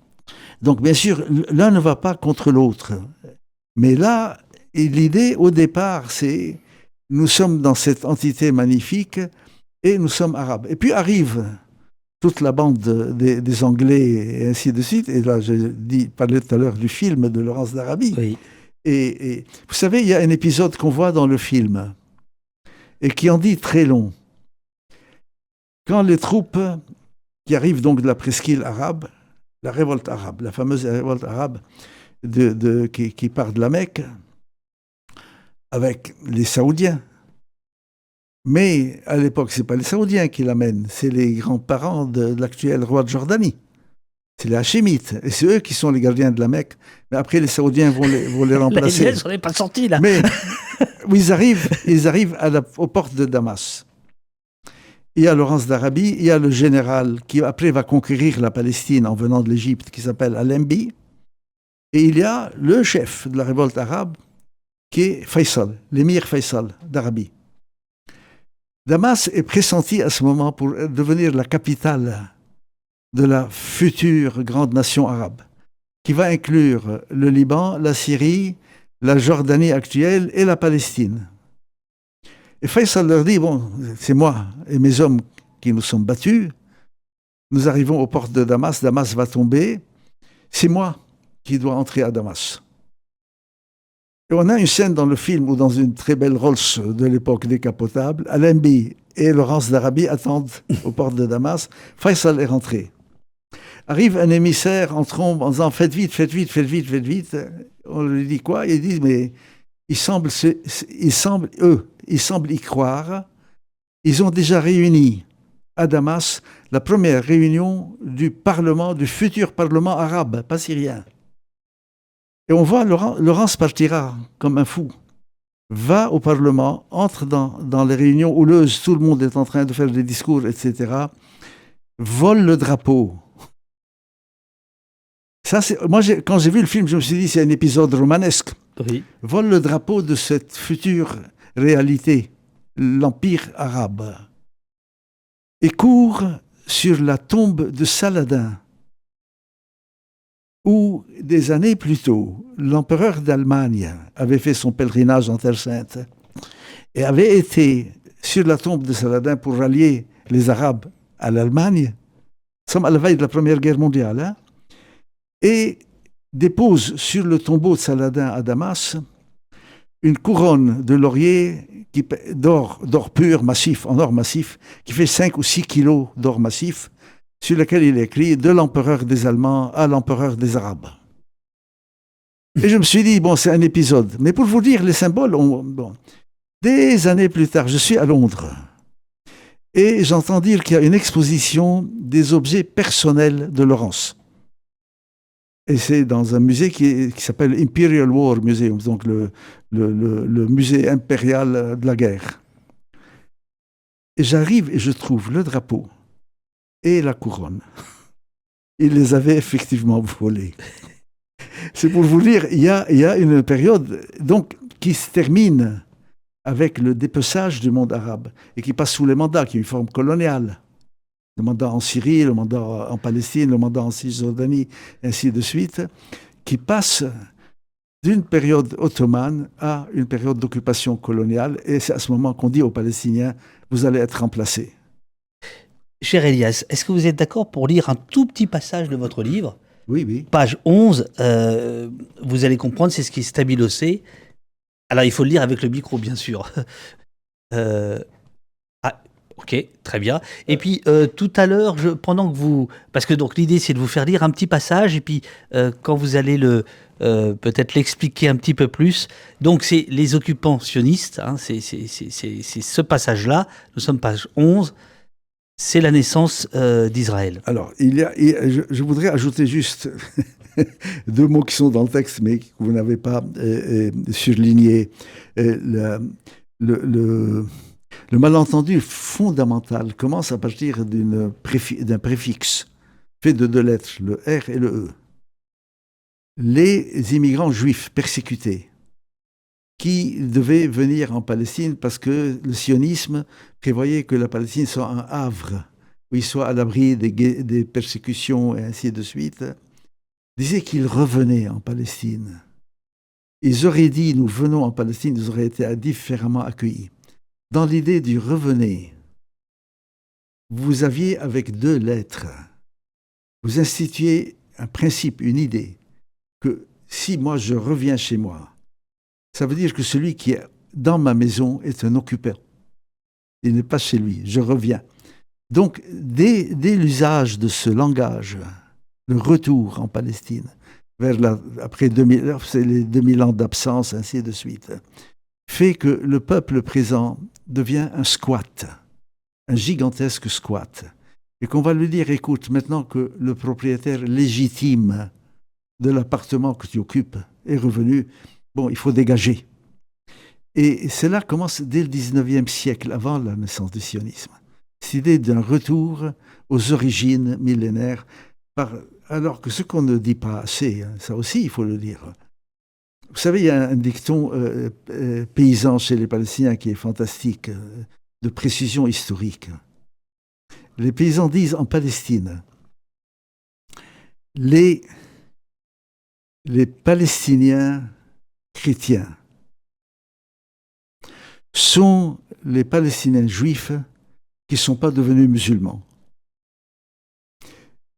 Donc, bien sûr, l'un ne va pas contre l'autre. Mais là, l'idée, au départ, c'est... Nous sommes dans cette entité magnifique et nous sommes arabes. Et puis arrive toute la bande des Anglais et ainsi de suite. Et là, je parlais tout à l'heure du film de Laurence d'Arabie. Oui. Et vous savez, il y a un épisode qu'on voit dans le film et qui en dit très long. Quand les troupes qui arrivent donc de la presqu'île arabe, la révolte arabe, la fameuse révolte arabe qui part de la Mecque, avec les Saoudiens. Mais à l'époque, ce n'est pas les Saoudiens qui l'amènent, c'est les grands-parents de l'actuel roi de Jordanie. C'est les Hachémites. Et c'est eux qui sont les gardiens de la Mecque. Mais après, les Saoudiens vont les remplacer. Ils ne sont pas sortis, là. Mais ils arrivent aux portes de Damas. Il y a Laurence d'Arabie, il y a le général qui après va conquérir la Palestine en venant de l'Égypte, qui s'appelle Al-Embi. Et il y a le chef de la révolte arabe, qui est Faisal, l'émir Faisal d'Arabie. Damas est pressenti à ce moment pour devenir la capitale de la future grande nation arabe, qui va inclure le Liban, la Syrie, la Jordanie actuelle et la Palestine. Et Faisal leur dit, bon, c'est moi et mes hommes qui nous sommes battus, nous arrivons aux portes de Damas, Damas va tomber, c'est moi qui dois entrer à Damas. Et on a une scène dans le film ou dans une très belle Rolls de l'époque décapotable. Al-Embi et Laurence d'Arabie attendent aux portes de Damas. Faisal est rentré. Arrive un émissaire en trombe en disant faites vite, faites vite, faites vite, faites vite. On lui dit quoi? Ils disent mais ils semblent y croire. Ils ont déjà réuni à Damas la première réunion du Parlement, du futur Parlement arabe, pas syrien. Et on voit Laurence partira comme un fou. Va au Parlement, entre dans les réunions houleuses, tout le monde est en train de faire des discours, etc. Vole le drapeau. Ça, moi, quand j'ai vu le film, je me suis dit, c'est un épisode romanesque. Oui. Vole le drapeau de cette future réalité, l'Empire arabe. Et court sur la tombe de Saladin, où, des années plus tôt, l'empereur d'Allemagne avait fait son pèlerinage en Terre Sainte et avait été sur la tombe de Saladin pour rallier les Arabes à l'Allemagne. Nous sommes à la veille de la Première Guerre mondiale. Hein, et dépose sur le tombeau de Saladin à Damas une couronne de laurier d'or pur, massif, en or massif, qui fait 5 ou 6 kilos d'or massif, sur laquelle il est écrit « De l'empereur des Allemands à l'empereur des Arabes ». Et je me suis dit, bon, c'est un épisode. Mais pour vous dire, les symboles, bon. Des années plus tard, je suis à Londres. Et j'entends dire qu'il y a une exposition des objets personnels de Laurence. Et c'est dans un musée qui s'appelle Imperial War Museum, donc le musée impérial de la guerre. Et j'arrive et je trouve le drapeau et la couronne. Il les avait effectivement volés. C'est pour vous dire, il y a une période donc, qui se termine avec le dépeçage du monde arabe et qui passe sous les mandats, qui est une forme coloniale. Le mandat en Syrie, le mandat en Palestine, le mandat en Cisjordanie, ainsi de suite, qui passe d'une période ottomane à une période d'occupation coloniale. Et c'est à ce moment qu'on dit aux Palestiniens, vous allez être remplacés. Cher Elias, est-ce que vous êtes d'accord pour lire un tout petit passage de votre livre ? Oui, oui. Page 11, vous allez comprendre, c'est ce qui est stabilocé. Alors, il faut le lire avec le micro, bien sûr. Ok, très bien. Et puis, tout à l'heure, pendant que vous... Parce que donc l'idée, c'est de vous faire lire un petit passage, et puis quand vous allez peut-être l'expliquer un petit peu plus. Donc, c'est les occupants sionistes, hein, c'est ce passage-là. Nous sommes page 11. C'est la naissance d'Israël. Alors, je voudrais ajouter juste 2 mots qui sont dans le texte, mais que vous n'avez pas surligné. Le malentendu fondamental commence à partir d'un préfixe fait de 2 lettres, le R et le E. Les immigrants juifs persécutés qui devaient venir en Palestine parce que le sionisme prévoyait que la Palestine soit un havre, où ils soient à l'abri des persécutions et ainsi de suite, disaient qu'ils revenaient en Palestine. Ils auraient dit « nous venons en Palestine », ils auraient été différemment accueillis. Dans l'idée du revenez, vous aviez avec 2 lettres, vous instituiez un principe, une idée, que si moi je reviens chez moi, ça veut dire que celui qui est dans ma maison est un occupant. Il n'est pas chez lui, je reviens. Donc, dès l'usage de ce langage, le retour en Palestine, après les 2000 ans d'absence, ainsi de suite, fait que le peuple présent devient un squat, un gigantesque squat. Et qu'on va lui dire, écoute, maintenant que le propriétaire légitime de l'appartement que tu occupes est revenu, bon, il faut dégager. Et cela commence dès le 19e siècle, avant la naissance du sionisme. Cette idée d'un retour aux origines millénaires, alors que ce qu'on ne dit pas assez, hein, ça aussi il faut le dire. Vous savez, il y a un dicton paysan chez les Palestiniens qui est fantastique, de précision historique. Les paysans disent en Palestine, les Palestiniens chrétiens sont les Palestiniens juifs qui ne sont pas devenus musulmans.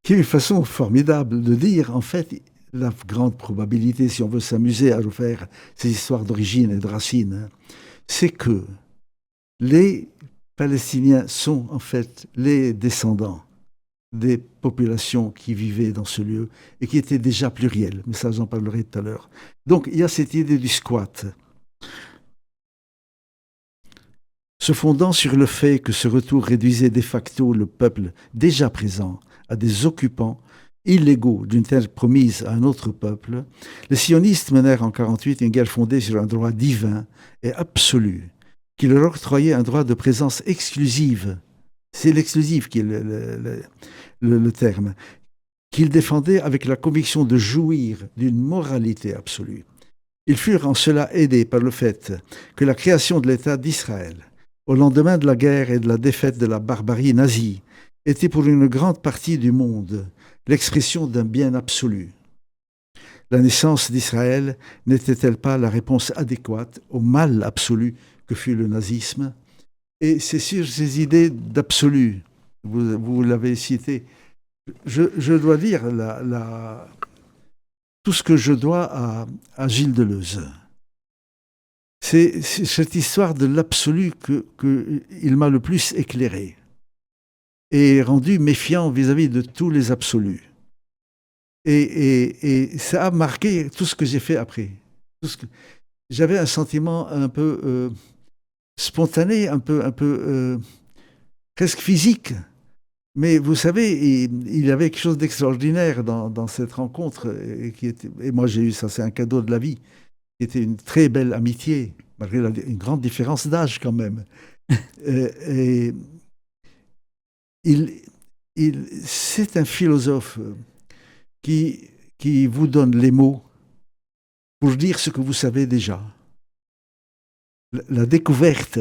Qui est une façon formidable de dire, en fait, la grande probabilité, si on veut s'amuser à refaire ces histoires d'origine et de racines, c'est que les Palestiniens sont en fait les descendants des populations qui vivaient dans ce lieu et qui étaient déjà plurielles. Mais ça, j'en parlerai tout à l'heure. Donc, il y a cette idée du squat. Se fondant sur le fait que ce retour réduisait de facto le peuple déjà présent à des occupants illégaux d'une terre promise à un autre peuple, les sionistes menèrent en 1948 une guerre fondée sur un droit divin et absolu, qui leur octroyait un droit de présence exclusive. C'est l'exclusif qui est le terme, qu'ils défendaient avec la conviction de jouir d'une moralité absolue. Ils furent en cela aidés par le fait que la création de l'État d'Israël, au lendemain de la guerre et de la défaite de la barbarie nazie, était pour une grande partie du monde l'expression d'un bien absolu. La naissance d'Israël n'était-elle pas la réponse adéquate au mal absolu que fut le nazisme? Et c'est sur ces idées d'absolu, vous l'avez cité, je dois dire tout ce que je dois à Gilles Deleuze. C'est cette histoire de l'absolu qu'il m'a le plus éclairé et rendu méfiant vis-à-vis de tous les absolus. Et ça a marqué tout ce que j'ai fait après. J'avais un sentiment un peu spontané, un peu presque physique. Mais vous savez, il y avait quelque chose d'extraordinaire dans cette rencontre. Et moi, j'ai eu ça, c'est un cadeau de la vie, qui était une très belle amitié, malgré une grande différence d'âge quand même. C'est un philosophe qui vous donne les mots pour dire ce que vous savez déjà. La découverte,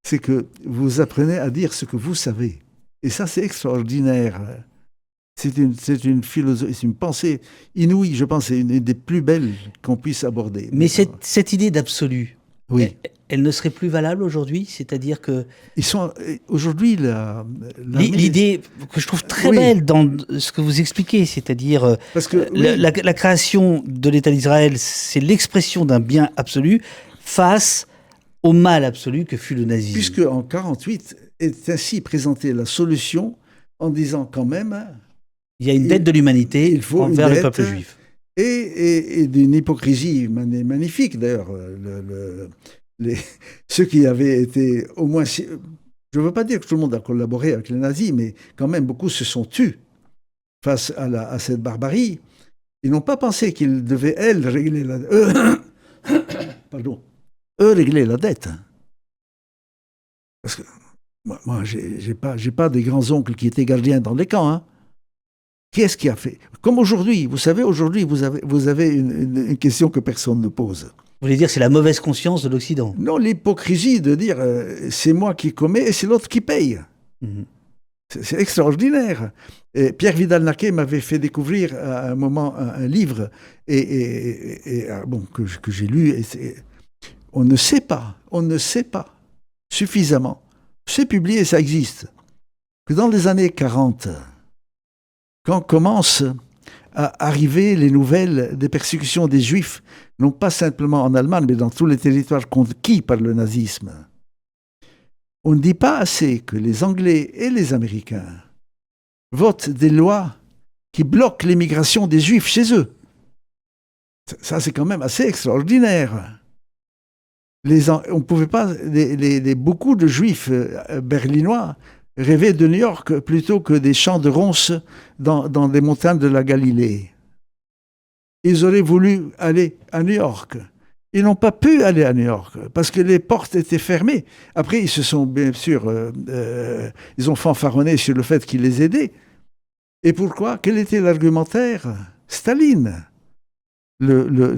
c'est que vous apprenez à dire ce que vous savez. Et ça, c'est extraordinaire. C'est une philosophie, c'est une pensée inouïe, je pense, c'est une des plus belles qu'on puisse aborder. Mais cette idée d'absolu, oui. Elle ne serait plus valable aujourd'hui? C'est-à-dire que... Aujourd'hui, l'idée que je trouve très belle dans ce que vous expliquez, c'est-à-dire la création de l'État d'Israël, c'est l'expression d'un bien absolu face au mal absolu que fut le nazisme. Puisque en 1948 est ainsi présentée la solution en disant quand même... Il y a une dette de l'humanité envers le peuple juif. Et d'une hypocrisie magnifique, d'ailleurs. Ceux qui avaient été au moins... Je ne veux pas dire que tout le monde a collaboré avec les nazis, mais quand même beaucoup se sont tus face à cette barbarie. Ils n'ont pas pensé qu'ils devaient, régler régler la dette. Parce que moi j'ai pas des grands-oncles qui étaient gardiens dans les camps. Hein. Qui est-ce qui a fait? Comme aujourd'hui, vous savez, aujourd'hui, vous avez une question que personne ne pose. Vous voulez dire c'est la mauvaise conscience de l'Occident? Non, l'hypocrisie de dire c'est moi qui commets et c'est l'autre qui paye. Mm-hmm. C'est extraordinaire. Et Pierre Vidal-Naquet m'avait fait découvrir à un moment un livre que j'ai lu. On ne sait pas suffisamment. C'est publié, ça existe. Que dans les années 40, quand commencent à arriver les nouvelles des persécutions des Juifs, non pas simplement en Allemagne, mais dans tous les territoires conquis par le nazisme, on ne dit pas assez que les Anglais et les Américains votent des lois qui bloquent l'émigration des Juifs chez eux. Ça, c'est quand même assez extraordinaire. On pouvait pas, beaucoup de Juifs berlinois rêvaient de New York plutôt que des champs de ronces dans les montagnes de la Galilée. Ils auraient voulu aller à New York. Ils n'ont pas pu aller à New York parce que les portes étaient fermées. Après, ils se sont bien sûr, ils ont fanfaronné sur le fait qu'ils les aidaient. Et pourquoi? Quel était l'argumentaire? Staline.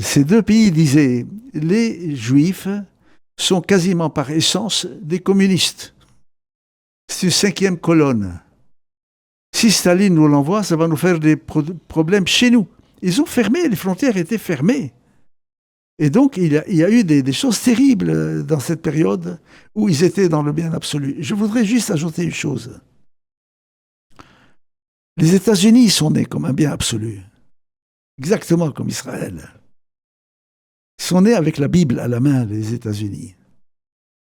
Ces deux pays disaient les Juifs sont quasiment par essence des communistes. C'est une cinquième colonne. Si Staline nous l'envoie, ça va nous faire des problèmes chez nous. Ils ont fermé, les frontières étaient fermées. Et donc, il y a eu des choses terribles dans cette période où ils étaient dans le bien absolu. Je voudrais juste ajouter une chose. Les États-Unis sont nés comme un bien absolu, exactement comme Israël. Ils sont nés avec la Bible à la main, les États-Unis,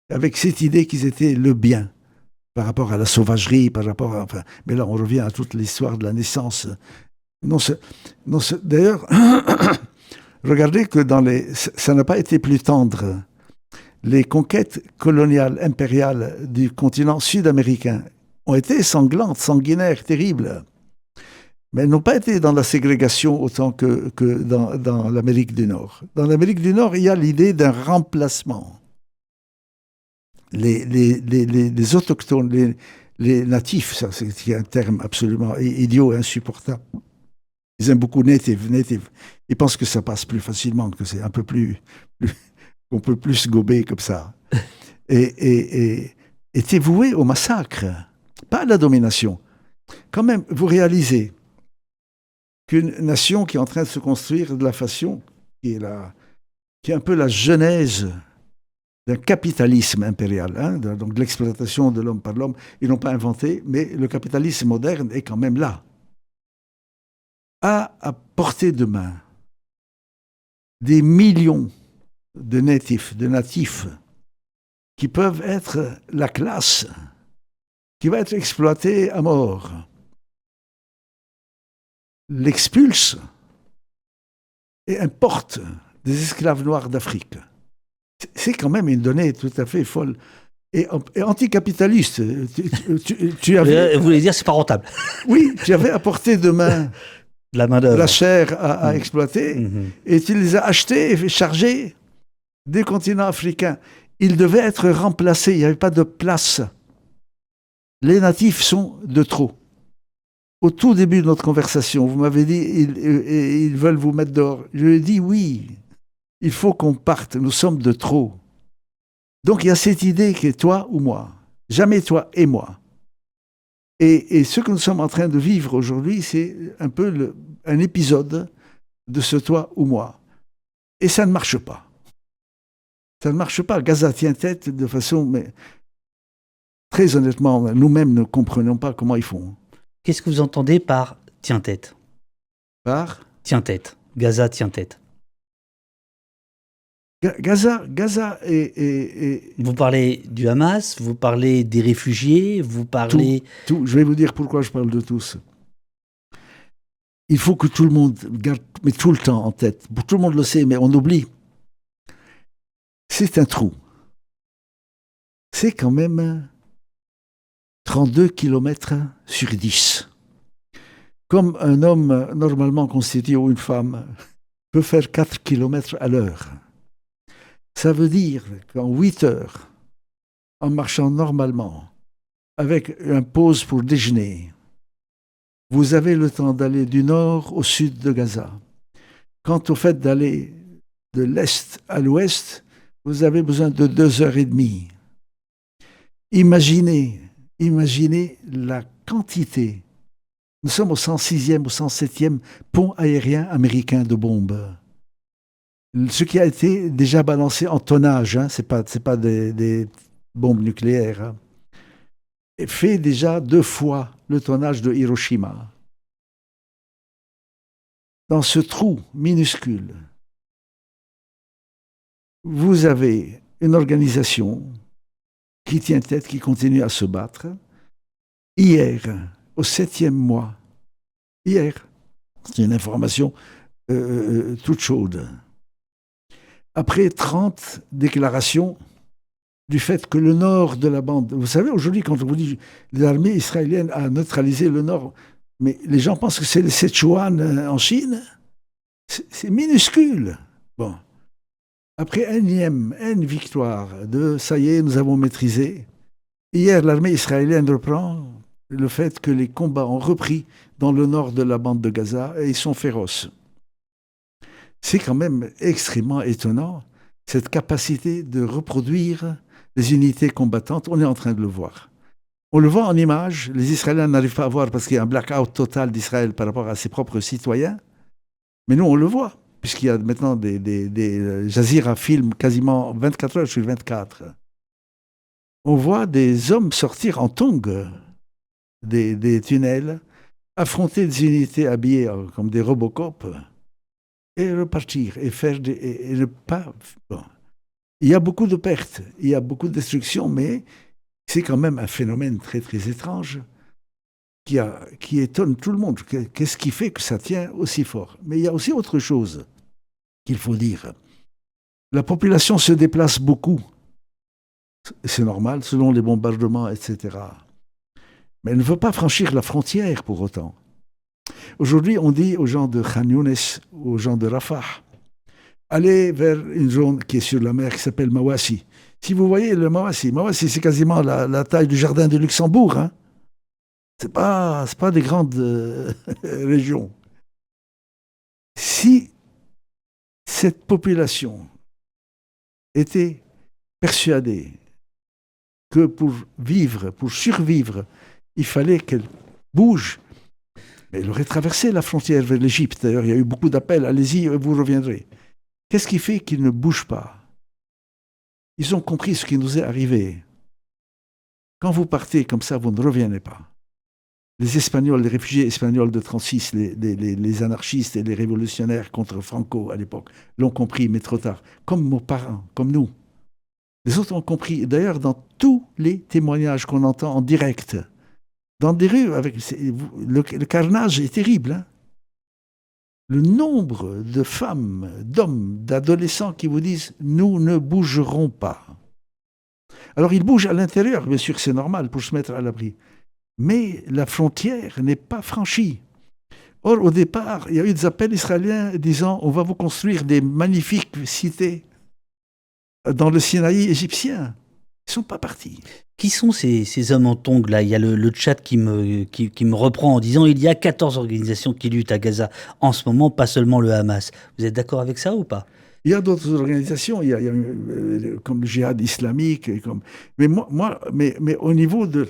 avec cette idée qu'ils étaient le bien. par rapport à la sauvagerie, enfin, mais là, on revient à toute l'histoire de la naissance. Non, d'ailleurs, regardez que ça n'a pas été plus tendre. Les conquêtes coloniales, impériales du continent sud-américain ont été sanglantes, sanguinaires, terribles. Mais elles n'ont pas été dans la ségrégation autant que dans l'Amérique du Nord. Dans l'Amérique du Nord, il y a l'idée d'un remplacement. Les autochtones, les natifs, ça c'est un terme absolument idiot et insupportable. Ils aiment beaucoup native. Ils pensent que ça passe plus facilement, que c'est un peu plus qu'on peut plus se gober comme ça. Et était voué au massacre, pas à la domination. Quand même, vous réalisez qu'une nation qui est en train de se construire de la façon qui est un peu la genèse d'un capitalisme impérial, hein, donc de l'exploitation de l'homme par l'homme, ils n'ont pas inventé, mais le capitalisme moderne est quand même là, a à portée de main des millions de natifs, qui peuvent être la classe qui va être exploitée à mort, l'expulse et importe des esclaves noirs d'Afrique. C'est quand même une donnée tout à fait folle. Et anticapitaliste. Tu avais, vous voulez dire c'est pas rentable? Oui, tu avais à portée de main la chair à exploiter, et tu les as achetés et chargés des continents africains. Ils devaient être remplacés, il n'y avait pas de place. Les natifs sont de trop. Au tout début de notre conversation, vous m'avez dit ils veulent vous mettre dehors. Je lui ai dit oui, il faut qu'on parte, nous sommes de trop. Donc il y a cette idée qui est toi ou moi, jamais toi et moi. Et ce que nous sommes en train de vivre aujourd'hui, c'est un peu un épisode de ce toi ou moi. Et ça ne marche pas. Ça ne marche pas. Gaza tient tête de façon... Mais très honnêtement, nous-mêmes ne comprenons pas comment ils font. Qu'est-ce que vous entendez par « tient tête » ? Par ? Tient tête. Gaza tient tête. Gaza est... Vous parlez du Hamas, vous parlez des réfugiés, vous parlez... Tout. Je vais vous dire pourquoi je parle de tous. Il faut que tout le monde garde, mais tout le temps en tête. Tout le monde le sait, mais on oublie. C'est un trou. C'est quand même 32 km sur 10. Comme un homme normalement constitué ou une femme peut faire 4 km à l'heure. Ça veut dire qu'en 8 heures, en marchant normalement, avec une pause pour déjeuner, vous avez le temps d'aller du nord au sud de Gaza. Quant au fait d'aller de l'est à l'ouest, vous avez besoin de 2h30. Imaginez la quantité. Nous sommes au 106e, au 107e pont aérien américain de bombes. Ce qui a été déjà balancé en tonnage, hein, c'est pas des bombes nucléaires, hein, fait déjà 2 fois le tonnage de Hiroshima. Dans ce trou minuscule, vous avez une organisation qui tient tête, qui continue à se battre. Hier, au 7e mois, c'est une information toute chaude, après 30 déclarations du fait que le nord de la bande... Vous savez, aujourd'hui, quand on vous dit l'armée israélienne a neutralisé le nord, mais les gens pensent que c'est le Sichuan en Chine. C'est minuscule. Bon. Après une victoire de « ça y est, nous avons maîtrisé », hier, l'armée israélienne reprend le fait que les combats ont repris dans le nord de la bande de Gaza et ils sont féroces. C'est quand même extrêmement étonnant, cette capacité de reproduire les unités combattantes. On est en train de le voir. On le voit en images, les Israéliens n'arrivent pas à voir parce qu'il y a un blackout total d'Israël par rapport à ses propres citoyens. Mais nous, on le voit, puisqu'il y a maintenant des Jazeera films quasiment 24 heures sur 24. On voit des hommes sortir en tongs des tunnels, affronter des unités habillées comme des Robocop, et repartir, et faire et ne pas... Bon. Il y a beaucoup de pertes, il y a beaucoup de destruction, mais C'est quand même un phénomène très, très étrange qui étonne tout le monde. Qu'est-ce qui fait que ça tient aussi fort? Mais il y a aussi autre chose qu'il faut dire. La population se déplace beaucoup. C'est normal, selon les bombardements, etc. Mais elle ne veut pas franchir la frontière pour autant. Aujourd'hui, on dit aux gens de Khan Younes, aux gens de Rafah, allez vers une zone qui est sur la mer qui s'appelle Mawassi. Si vous voyez le Mawassi, c'est quasiment la taille du jardin de Luxembourg. Hein. C'est pas des grandes régions. Si cette population était persuadée que pour vivre, pour survivre, il fallait qu'elle bouge, mais elle aurait traversé la frontière vers l'Égypte. D'ailleurs, il y a eu beaucoup d'appels, allez-y, vous reviendrez. Qu'est-ce qui fait qu'ils ne bougent pas? Ils ont compris ce qui nous est arrivé. Quand vous partez comme ça, vous ne revenez pas. Les Espagnols, les réfugiés espagnols de 1936, les anarchistes et les révolutionnaires contre Franco à l'époque, l'ont compris, mais trop tard. Comme nos parents, comme nous. Les autres ont compris. D'ailleurs, dans tous les témoignages qu'on entend en direct, dans des rues, le carnage est terrible. Hein. Le nombre de femmes, d'hommes, d'adolescents qui vous disent « nous ne bougerons pas ». Alors ils bougent à l'intérieur, bien sûr, c'est normal pour se mettre à l'abri. Mais la frontière n'est pas franchie. Or, au départ, il y a eu des appels israéliens disant « on va vous construire des magnifiques cités dans le Sinaï égyptien ». Ils ne sont pas partis. Qui sont ces hommes en tongs là? Il y a le chat qui me reprend en disant il y a 14 organisations qui luttent à Gaza en ce moment, pas seulement le Hamas. Vous êtes d'accord avec ça ou pas? Il y a d'autres organisations, il y a comme le djihad islamique, mais au niveau de...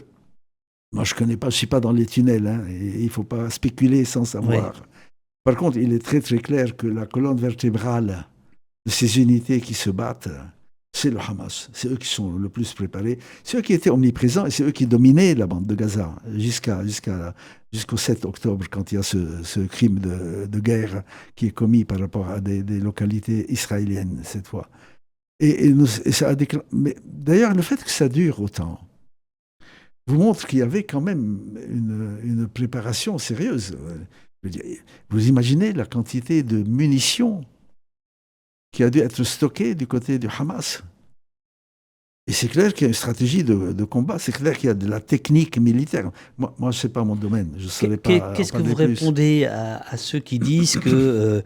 Moi, je ne connais pas, je ne suis pas dans les tunnels, hein, et il ne faut pas spéculer sans savoir. Ouais. Par contre, il est très très clair que la colonne vertébrale de ces unités qui se battent, c'est le Hamas. C'est eux qui sont le plus préparés. C'est eux qui étaient omniprésents et c'est eux qui dominaient la bande de Gaza jusqu'au 7 octobre, quand il y a ce crime de guerre qui est commis par rapport à des localités israéliennes cette fois. Et ça a mais d'ailleurs, le fait que ça dure autant vous montre qu'il y avait quand même une préparation sérieuse. Vous imaginez la quantité de munitions qui a dû être stockée du côté du Hamas. Et c'est clair qu'il y a une stratégie de combat, c'est clair qu'il y a de la technique militaire. Moi ce n'est pas mon domaine, je ne saurais pas. Qu'est-ce que vous répondez à ceux qui disent que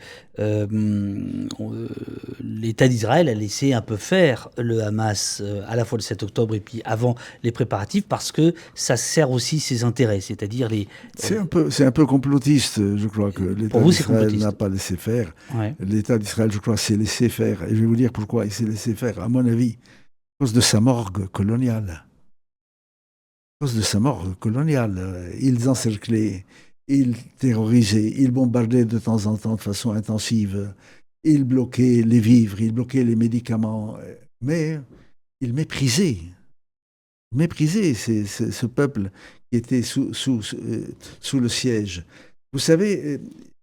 l'État d'Israël a laissé un peu faire le Hamas à la fois le 7 octobre et puis avant les préparatifs parce que ça sert aussi ses intérêts, c'est-à-dire les... C'est un peu complotiste, je crois, que l'État d'Israël n'a pas laissé faire. Ouais. L'État d'Israël, je crois, s'est laissé faire. Et je vais vous dire pourquoi il s'est laissé faire, à mon avis. À cause de sa morgue coloniale. À cause de sa morgue coloniale. Ils encerclaient, ils terrorisaient, ils bombardaient de temps en temps de façon intensive, ils bloquaient les vivres, ils bloquaient les médicaments, mais ils méprisaient. Méprisaient ce peuple qui était sous le siège. Vous savez,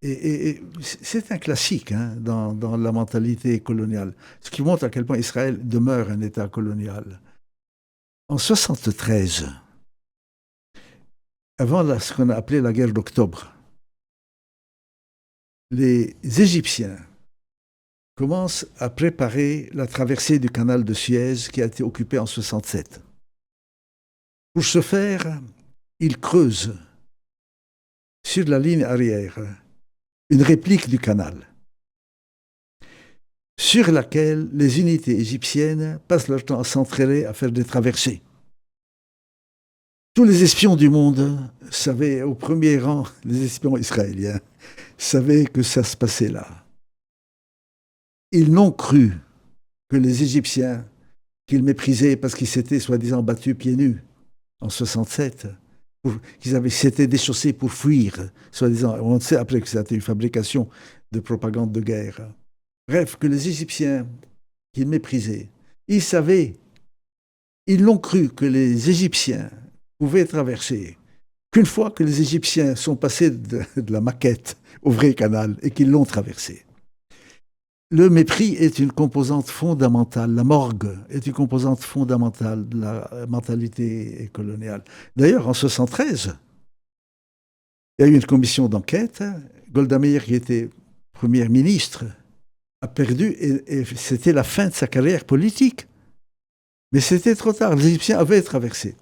et c'est un classique hein, dans la mentalité coloniale, ce qui montre à quel point Israël demeure un État colonial. En 1973, avant ce qu'on a appelé la guerre d'octobre, les Égyptiens commencent à préparer la traversée du canal de Suez qui a été occupé en 1967. Pour ce faire, ils creusent sur la ligne arrière une réplique du canal, sur laquelle les unités égyptiennes passent leur temps à s'entraîner à faire des traversées. Tous les espions du monde savaient, au premier rang, les espions israéliens, savaient que ça se passait là. Ils n'ont cru que les Égyptiens, qu'ils méprisaient parce qu'ils s'étaient soi-disant battus pieds nus en 67, qu'ils s'étaient déchaussés pour fuir, soi-disant. On sait après que c'était une fabrication de propagande de guerre. Bref, que les Égyptiens, qu'ils méprisaient, ils savaient, ils l'ont cru que les Égyptiens pouvaient traverser, qu'une fois que les Égyptiens sont passés de la maquette au vrai canal et qu'ils l'ont traversé. le mépris est une composante fondamentale, la morgue est une composante fondamentale de la mentalité coloniale. D'ailleurs, en 1973, il y a eu une commission d'enquête. Golda Meir, qui était première ministre, a perdu et c'était la fin de sa carrière politique. Mais c'était trop tard, les Égyptiens avaient traversé.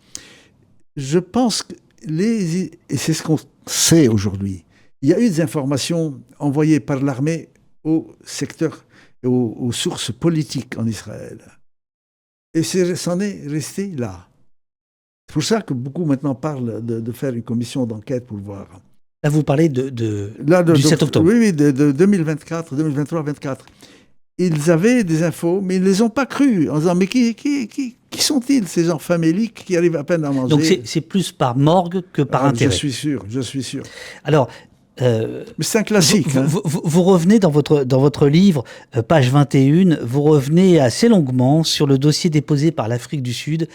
Je pense que et c'est ce qu'on sait aujourd'hui, il y a eu des informations envoyées par l'armée au secteur, aux sources politiques en Israël. Et c'en est resté là. C'est pour ça que beaucoup maintenant parlent de faire une commission d'enquête pour voir. Là, vous parlez du 7 octobre. Oui, de 2024, 2023, 2024. Ils avaient des infos, mais ils ne les ont pas crues, en disant, mais qui sont-ils, ces gens faméliques qui arrivent à peine à manger? Donc c'est plus par morgue que par intérêt. Je suis sûr. Alors, mais c'est un classique. Vous revenez dans votre livre, page 21, vous revenez assez longuement sur le dossier déposé par l'Afrique du Sud,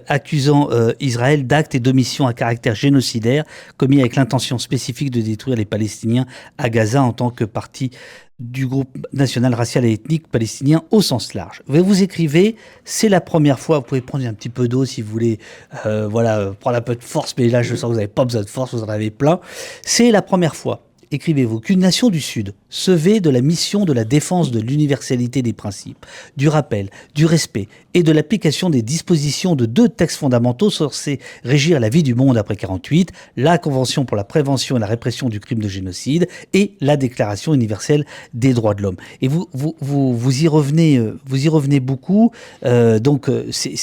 accusant Israël d'actes et d'omissions à caractère génocidaire commis avec l'intention spécifique de détruire les Palestiniens à Gaza en tant que partie du groupe national, racial et ethnique palestinien au sens large. Vous écrivez, c'est la première fois, vous pouvez prendre un petit peu d'eau si vous voulez, prendre un peu de force, mais là je sens que vous n'avez pas besoin de force, vous en avez plein. C'est la première fois, écrivez-vous, qu'une nation du Sud se vêt de la mission de la défense de l'universalité des principes, du rappel, du respect et de l'application des dispositions de 2 textes fondamentaux censés régir la vie du monde après 1948, la Convention pour la prévention et la répression du crime de génocide et la Déclaration universelle des droits de l'homme. Et vous y revenez beaucoup. C'est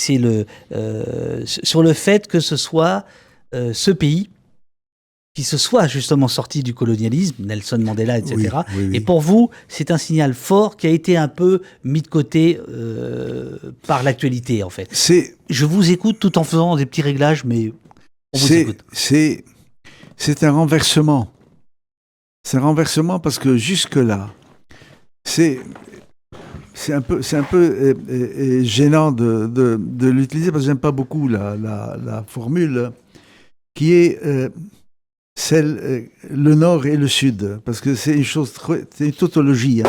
sur le fait que ce soit ce pays qui se soit justement sorti du colonialisme, Nelson Mandela, etc. Oui. Et pour vous, c'est un signal fort qui a été un peu mis de côté par l'actualité, en fait. Je vous écoute tout en faisant des petits réglages, mais on vous écoute. C'est un renversement. C'est un renversement parce que jusque-là, c'est un peu gênant de l'utiliser parce que j'aime pas beaucoup la formule qui est... le Nord et le Sud, parce que c'est c'est une tautologie.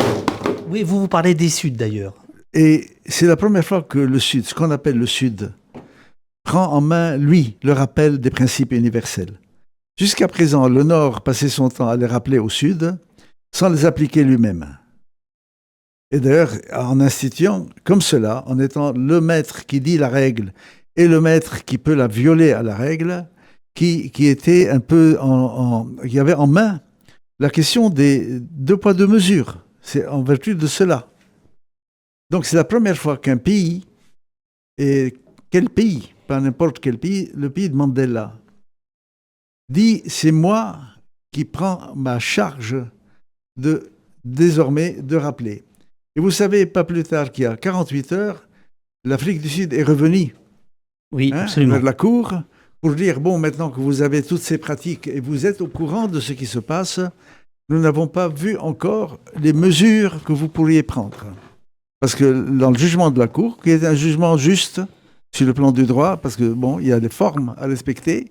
Oui, vous parlez des Suds d'ailleurs. Et c'est la première fois que le Sud, ce qu'on appelle le Sud, prend en main, lui, le rappel des principes universels. Jusqu'à présent, le Nord passait son temps à les rappeler au Sud, sans les appliquer lui-même. Et d'ailleurs, en instituant comme cela, en étant le maître qui dit la règle et le maître qui peut la violer à la règle, qui était un peu qui avait en main la question des 2 poids 2 mesures. C'est en vertu de cela. Donc c'est la première fois qu'un pays, et quel pays, pas n'importe quel pays, le pays de Mandela, dit c'est moi qui prends ma charge désormais de rappeler. Et vous savez, pas plus tard qu'il y a 48 heures, l'Afrique du Sud est revenue vers la Cour pour dire, bon, maintenant que vous avez toutes ces pratiques et vous êtes au courant de ce qui se passe, nous n'avons pas vu encore les mesures que vous pourriez prendre. Parce que dans le jugement de la Cour, qui est un jugement juste sur le plan du droit, parce que, bon, il y a des formes à respecter,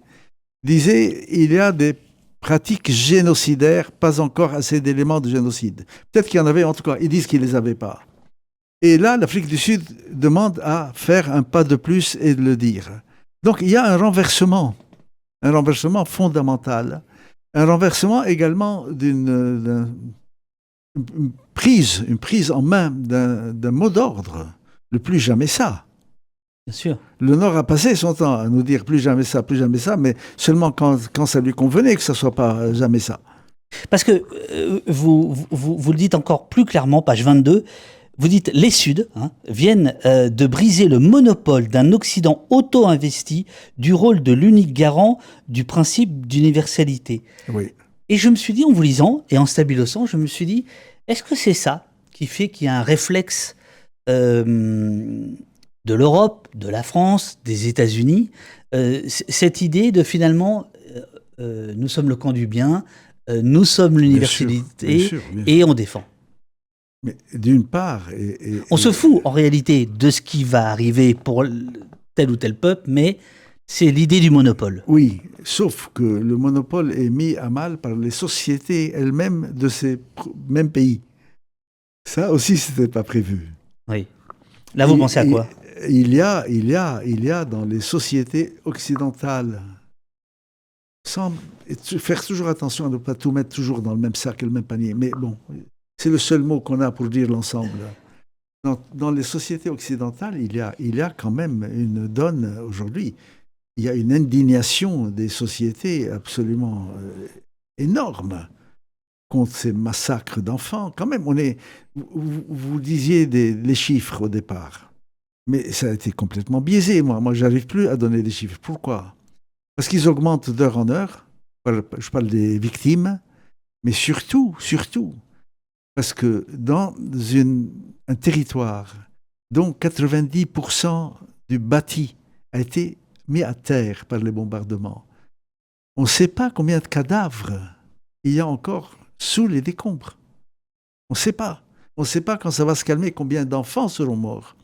disait, il y a des pratiques génocidaires, pas encore assez d'éléments de génocide. Peut-être qu'il y en avait, en tout cas, ils disent qu'ils ne les avaient pas. Et là, l'Afrique du Sud demande à faire un pas de plus et de le dire. Donc, il y a un renversement fondamental, un renversement également d'une prise en main d'un mot d'ordre, le plus jamais ça. Bien sûr. Le Nord a passé son temps à nous dire plus jamais ça, mais seulement quand ça lui convenait que ça ne soit pas jamais ça. Parce que vous le dites encore plus clairement, page 22, vous dites, les Suds viennent de briser le monopole d'un Occident auto-investi du rôle de l'unique garant du principe d'universalité. Oui. Et je me suis dit, en vous lisant et en stabilisant, je me suis dit, est-ce que c'est ça qui fait qu'il y a un réflexe de l'Europe, de la France, des États-Unis, cette idée de finalement, nous sommes le camp du bien, nous sommes l'universalité bien sûr. Et on défend. Mais d'une part... on se fout en réalité de ce qui va arriver pour tel ou tel peuple, mais c'est l'idée du monopole. Oui, sauf que le monopole est mis à mal par les sociétés elles-mêmes de ces mêmes pays. Ça aussi, c'était pas prévu. Oui. Là, vous pensez à Et quoi? il y a dans les sociétés occidentales, sans faire toujours attention à ne pas tout mettre toujours dans le même sac et le même panier. Mais bon, c'est le seul mot qu'on a pour dire l'ensemble. Dans les sociétés occidentales, il y a quand même une donne aujourd'hui. Il y a une indignation des sociétés absolument énorme contre ces massacres d'enfants. Quand même, vous disiez les chiffres au départ, mais ça a été complètement biaisé. Moi, j'arrive plus à donner des chiffres. Pourquoi? Parce qu'ils augmentent d'heure en heure. Je parle des victimes, mais surtout, parce que dans un territoire dont 90% du bâti a été mis à terre par les bombardements, on ne sait pas combien de cadavres il y a encore sous les décombres. On ne sait pas. On ne sait pas quand ça va se calmer combien d'enfants seront morts.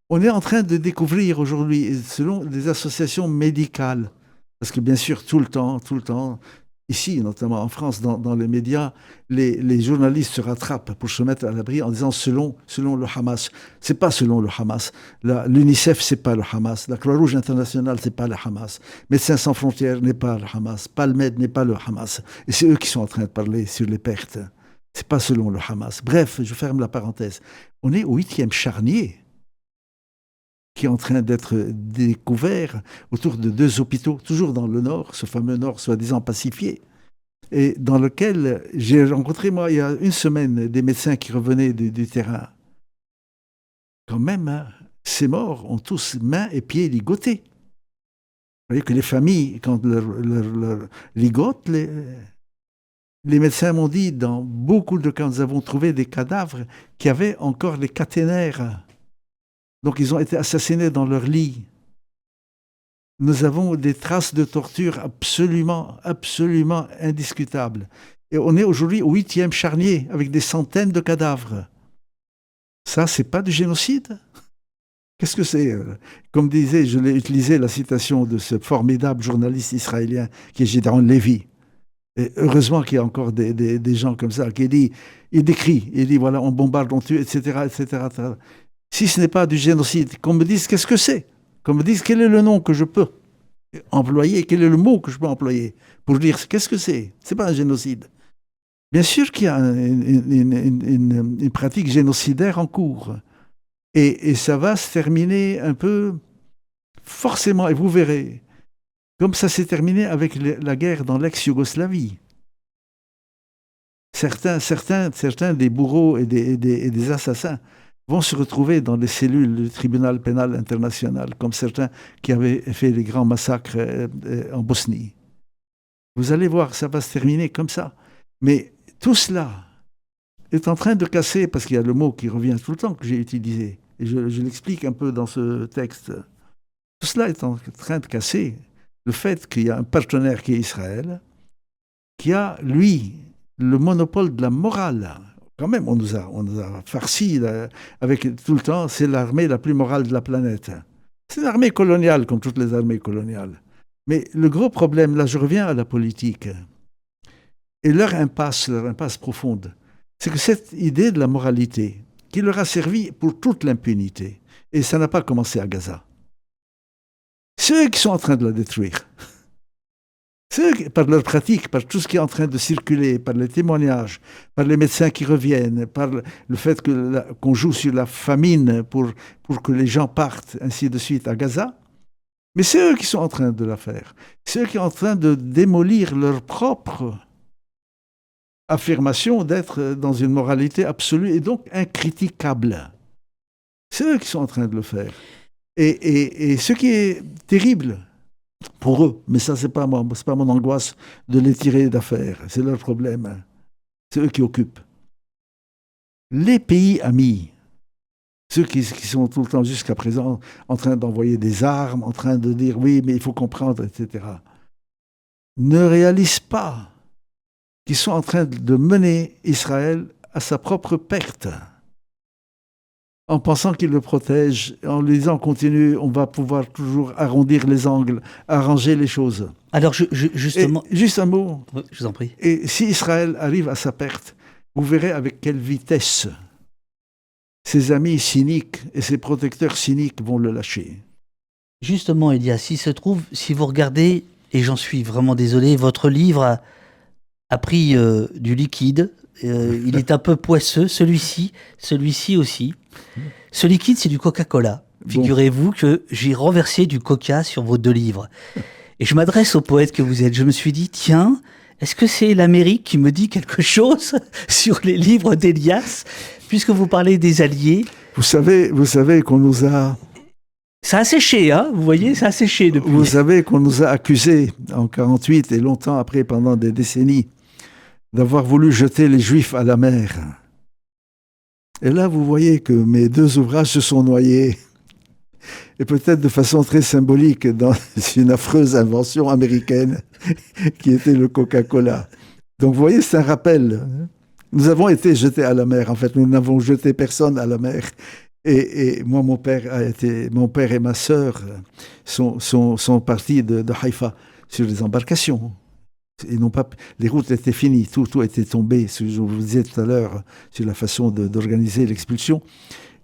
On est en train de découvrir aujourd'hui, selon des associations médicales, parce que bien sûr, tout le temps, ici, notamment en France, dans les médias, les journalistes se rattrapent pour se mettre à l'abri en disant selon le Hamas. C'est pas selon le Hamas. L'UNICEF, c'est pas le Hamas. La Croix-Rouge internationale, c'est pas le Hamas. Médecins sans frontières n'est pas le Hamas. Palmed n'est pas le Hamas. Et c'est eux qui sont en train de parler sur les pertes. C'est pas selon le Hamas. Bref, je ferme la parenthèse. On est au 8e charnier qui est en train d'être découvert autour de 2 hôpitaux, toujours dans le nord, ce fameux nord soi-disant pacifié, et dans lequel j'ai rencontré, moi, il y a une semaine, des médecins qui revenaient du terrain. Quand même, hein, ces morts ont tous mains et pieds ligotés. Vous voyez que les familles, quand leur ligotent, les médecins m'ont dit, dans beaucoup de cas, nous avons trouvé des cadavres qui avaient encore les caténaires. Donc, ils ont été assassinés dans leur lit. Nous avons des traces de torture absolument indiscutables. Et on est aujourd'hui au 8e charnier, avec des centaines de cadavres. Ça, c'est pas du génocide? Qu'est-ce que c'est? Comme disait, je l'ai utilisé, la citation de ce formidable journaliste israélien qui est Gédéon Lévy. Et heureusement qu'il y a encore des gens comme ça, il dit, voilà, on bombarde, on tue, etc., etc., etc. Si ce n'est pas du génocide, qu'on me dise qu'est-ce que c'est, qu'on me dise quel est le nom que je peux employer, quel est le mot que je peux employer pour dire qu'est-ce que c'est. C'est pas un génocide. Bien sûr qu'il y a une pratique génocidaire en cours. Et ça va se terminer un peu forcément, et vous verrez, comme ça s'est terminé avec la guerre dans l'ex-Yougoslavie. Certains des bourreaux et des assassins vont se retrouver dans les cellules du tribunal pénal international, comme certains qui avaient fait les grands massacres en Bosnie. Vous allez voir, ça va se terminer comme ça. Mais tout cela est en train de casser, parce qu'il y a le mot qui revient tout le temps que j'ai utilisé, et je l'explique un peu dans ce texte. Tout cela est en train de casser le fait qu'il y a un partenaire qui est Israël, qui a, lui, le monopole de la morale. Quand même, on nous a farci avec tout le temps, c'est l'armée la plus morale de la planète. C'est une armée coloniale, comme toutes les armées coloniales. Mais le gros problème, là je reviens à la politique, et leur impasse profonde, c'est que cette idée de la moralité, qui leur a servi pour toute l'impunité, et ça n'a pas commencé à Gaza, c'est eux qui sont en train de la détruire. Par leur pratique, par tout ce qui est en train de circuler, par les témoignages, par les médecins qui reviennent, par le fait qu'on joue sur la famine pour que les gens partent, ainsi de suite, à Gaza. Mais c'est eux qui sont en train de la faire. C'est eux qui sont en train de démolir leur propre affirmation d'être dans une moralité absolue et donc incritiquable. C'est eux qui sont en train de le faire. Et ce qui est terrible, pour eux, mais ça, c'est pas mon angoisse de les tirer d'affaire. C'est leur problème. C'est eux qui occupent. Les pays amis, ceux qui sont tout le temps jusqu'à présent en train d'envoyer des armes, en train de dire oui, mais il faut comprendre, etc., ne réalisent pas qu'ils sont en train de mener Israël à sa propre perte. En pensant qu'ils le protègent, en lui disant continue, on va pouvoir toujours arrondir les angles, arranger les choses. Alors justement... Et juste un mot. Oui, je vous en prie. Et si Israël arrive à sa perte, vous verrez avec quelle vitesse ses amis cyniques et ses protecteurs cyniques vont le lâcher. Justement, Elias, il se trouve, si vous regardez, et j'en suis vraiment désolé, votre livre a pris du liquide. Il est un peu poisseux, celui-ci aussi. Ce liquide, c'est du Coca-Cola. Figurez-vous que j'ai renversé du Coca sur vos 2 livres. Et je m'adresse au poète que vous êtes. Je me suis dit, tiens, est-ce que c'est l'Amérique qui me dit quelque chose sur les livres d'Elias, puisque vous parlez des Alliés? Vous savez qu'on nous a... Ça a séché, hein, vous voyez, ça a séché depuis. Vous savez qu'on nous a accusés en 48 et longtemps après, pendant des décennies, d'avoir voulu jeter les Juifs à la mer. Et là, vous voyez que mes 2 ouvrages se sont noyés. Et peut-être de façon très symbolique dans une affreuse invention américaine qui était le Coca-Cola. Donc vous voyez, c'est un rappel. Nous avons été jetés à la mer. En fait, nous n'avons jeté personne à la mer. Et moi, mon père et ma sœur sont partis de Haïfa sur les embarcations. Et non pas, les routes étaient finies, tout était tombé, ce que je vous disais tout à l'heure, sur la façon d'organiser l'expulsion.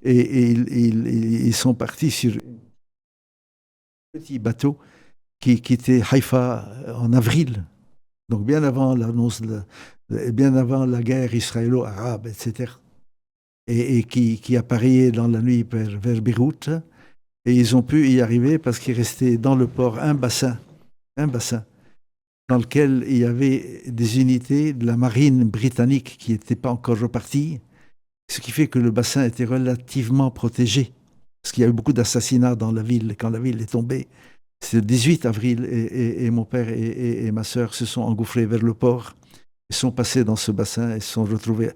Et ils sont partis sur un petit bateau qui quittait Haïfa en avril, donc bien avant l'annonce, bien avant la guerre israélo-arabe, etc. Et qui apparaissait dans la nuit vers Beyrouth. Et ils ont pu y arriver parce qu'il restait dans le port un bassin, dans lequel il y avait des unités de la marine britannique qui n'étaient pas encore reparties, ce qui fait que le bassin était relativement protégé, parce qu'il y a eu beaucoup d'assassinats dans la ville quand la ville est tombée. C'est le 18 avril et mon père et ma sœur se sont engouffrés vers le port, ils sont passés dans ce bassin et se sont retrouvés.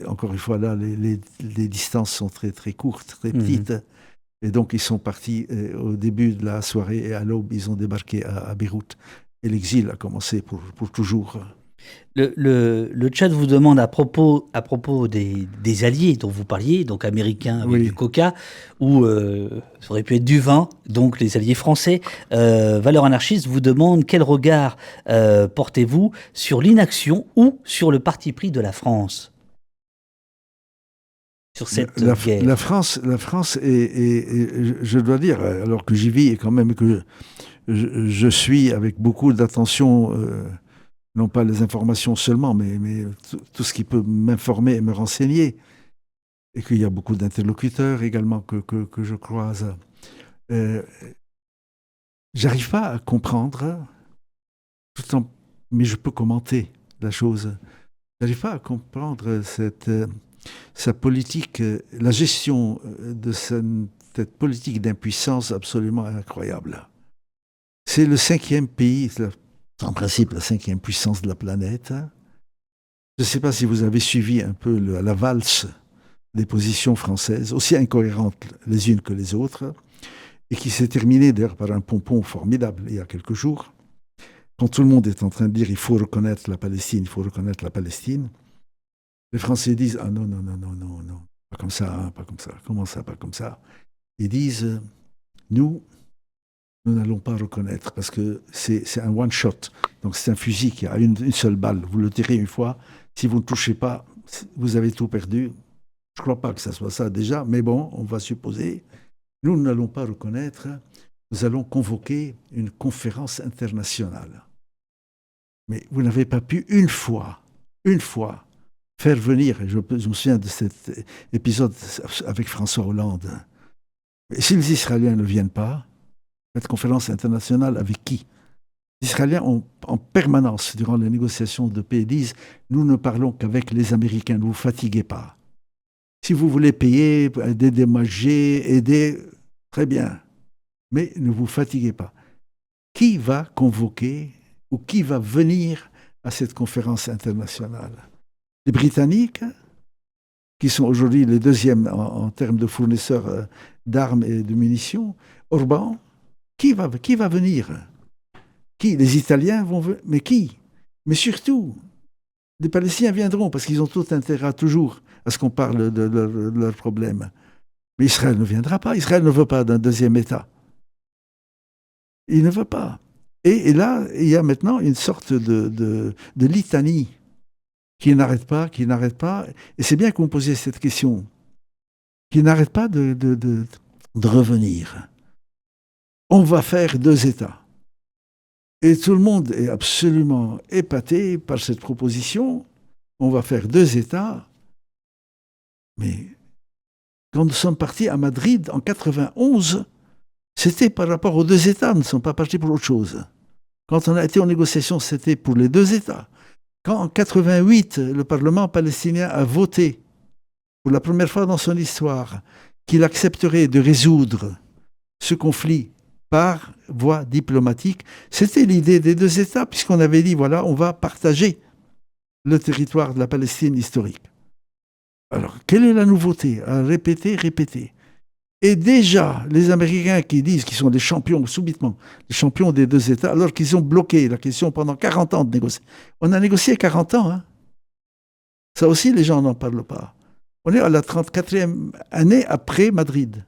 Encore une fois, là, les distances sont très, très courtes, très petites. Et donc, ils sont partis au début de la soirée et à l'aube, ils ont débarqué à Beyrouth. Et l'exil a commencé pour toujours. Le chat vous demande à propos des alliés dont vous parliez, donc américains avec du coca, ou ça aurait pu être du vin, donc les alliés français. Valeurs anarchistes vous demande quel regard portez-vous sur l'inaction ou sur le parti pris de la France sur cette guerre. La France est, je dois dire, alors que j'y vis et quand même que je suis avec beaucoup d'attention, non pas les informations seulement, mais tout ce qui peut m'informer et me renseigner, et qu'il y a beaucoup d'interlocuteurs également que je croise. J'arrive pas à comprendre, mais je peux commenter la chose. J'arrive pas à comprendre sa politique, la gestion de cette politique d'impuissance absolument incroyable. C'est le 5e pays, en principe la 5e puissance de la planète. Je ne sais pas si vous avez suivi un peu la valse des positions françaises, aussi incohérentes les unes que les autres, et qui s'est terminée d'ailleurs par un pompon formidable il y a quelques jours, quand tout le monde est en train de dire il faut reconnaître la Palestine, il faut reconnaître la Palestine. Les Français disent ah non, pas comme ça, hein, pas comme ça. Comment ça, pas comme ça? Ils disent nous n'allons pas reconnaître parce que c'est un one shot. Donc c'est un fusil qui a une seule balle. Vous le tirez une fois. Si vous ne touchez pas, vous avez tout perdu. Je ne crois pas que ça soit ça déjà, mais bon, on va supposer. Nous n'allons pas reconnaître. Nous allons convoquer une conférence internationale. Mais vous n'avez pas pu une fois, faire venir, et je me souviens de cet épisode avec François Hollande. Et si les Israéliens ne viennent pas, cette conférence internationale avec qui? Les Israéliens en permanence, durant les négociations de paix, disent « Nous ne parlons qu'avec les Américains, ne vous fatiguez pas. Si vous voulez payer, dédommager, aider, très bien, mais ne vous fatiguez pas. » Qui va convoquer ou qui va venir à cette conférence internationale? Les Britanniques, qui sont aujourd'hui les deuxièmes en termes de fournisseurs d'armes et de munitions. Orban, qui va venir? Qui? Les Italiens vont venir? Mais qui? Mais surtout, les Palestiniens viendront parce qu'ils ont tout intérêt toujours à ce qu'on parle de leurs problèmes. Mais Israël ne viendra pas. Israël ne veut pas d'un deuxième État. Il ne veut pas. Et là, il y a maintenant une sorte de litanie qui n'arrête pas. Et c'est bien que vous me posiez cette question. qui n'arrête pas de revenir. On va faire 2 États. Et tout le monde est absolument épaté par cette proposition. On va faire 2 États. Mais quand nous sommes partis à Madrid en 91, c'était par rapport aux 2 États. Nous ne sommes pas partis pour autre chose. Quand on a été en négociation, c'était pour les 2 États. Quand en 88, le Parlement palestinien a voté, pour la première fois dans son histoire, qu'il accepterait de résoudre ce conflit par voie diplomatique, c'était l'idée des 2 États, puisqu'on avait dit, voilà, on va partager le territoire de la Palestine historique. Alors, quelle est la nouveauté? À répéter, répéter. Et déjà, les Américains qui disent qu'ils sont des champions, subitement, les champions des 2 États, alors qu'ils ont bloqué la question pendant 40 ans de négociation. On a négocié 40 ans, hein. Ça aussi, les gens n'en parlent pas. On est à la 34e année après Madrid.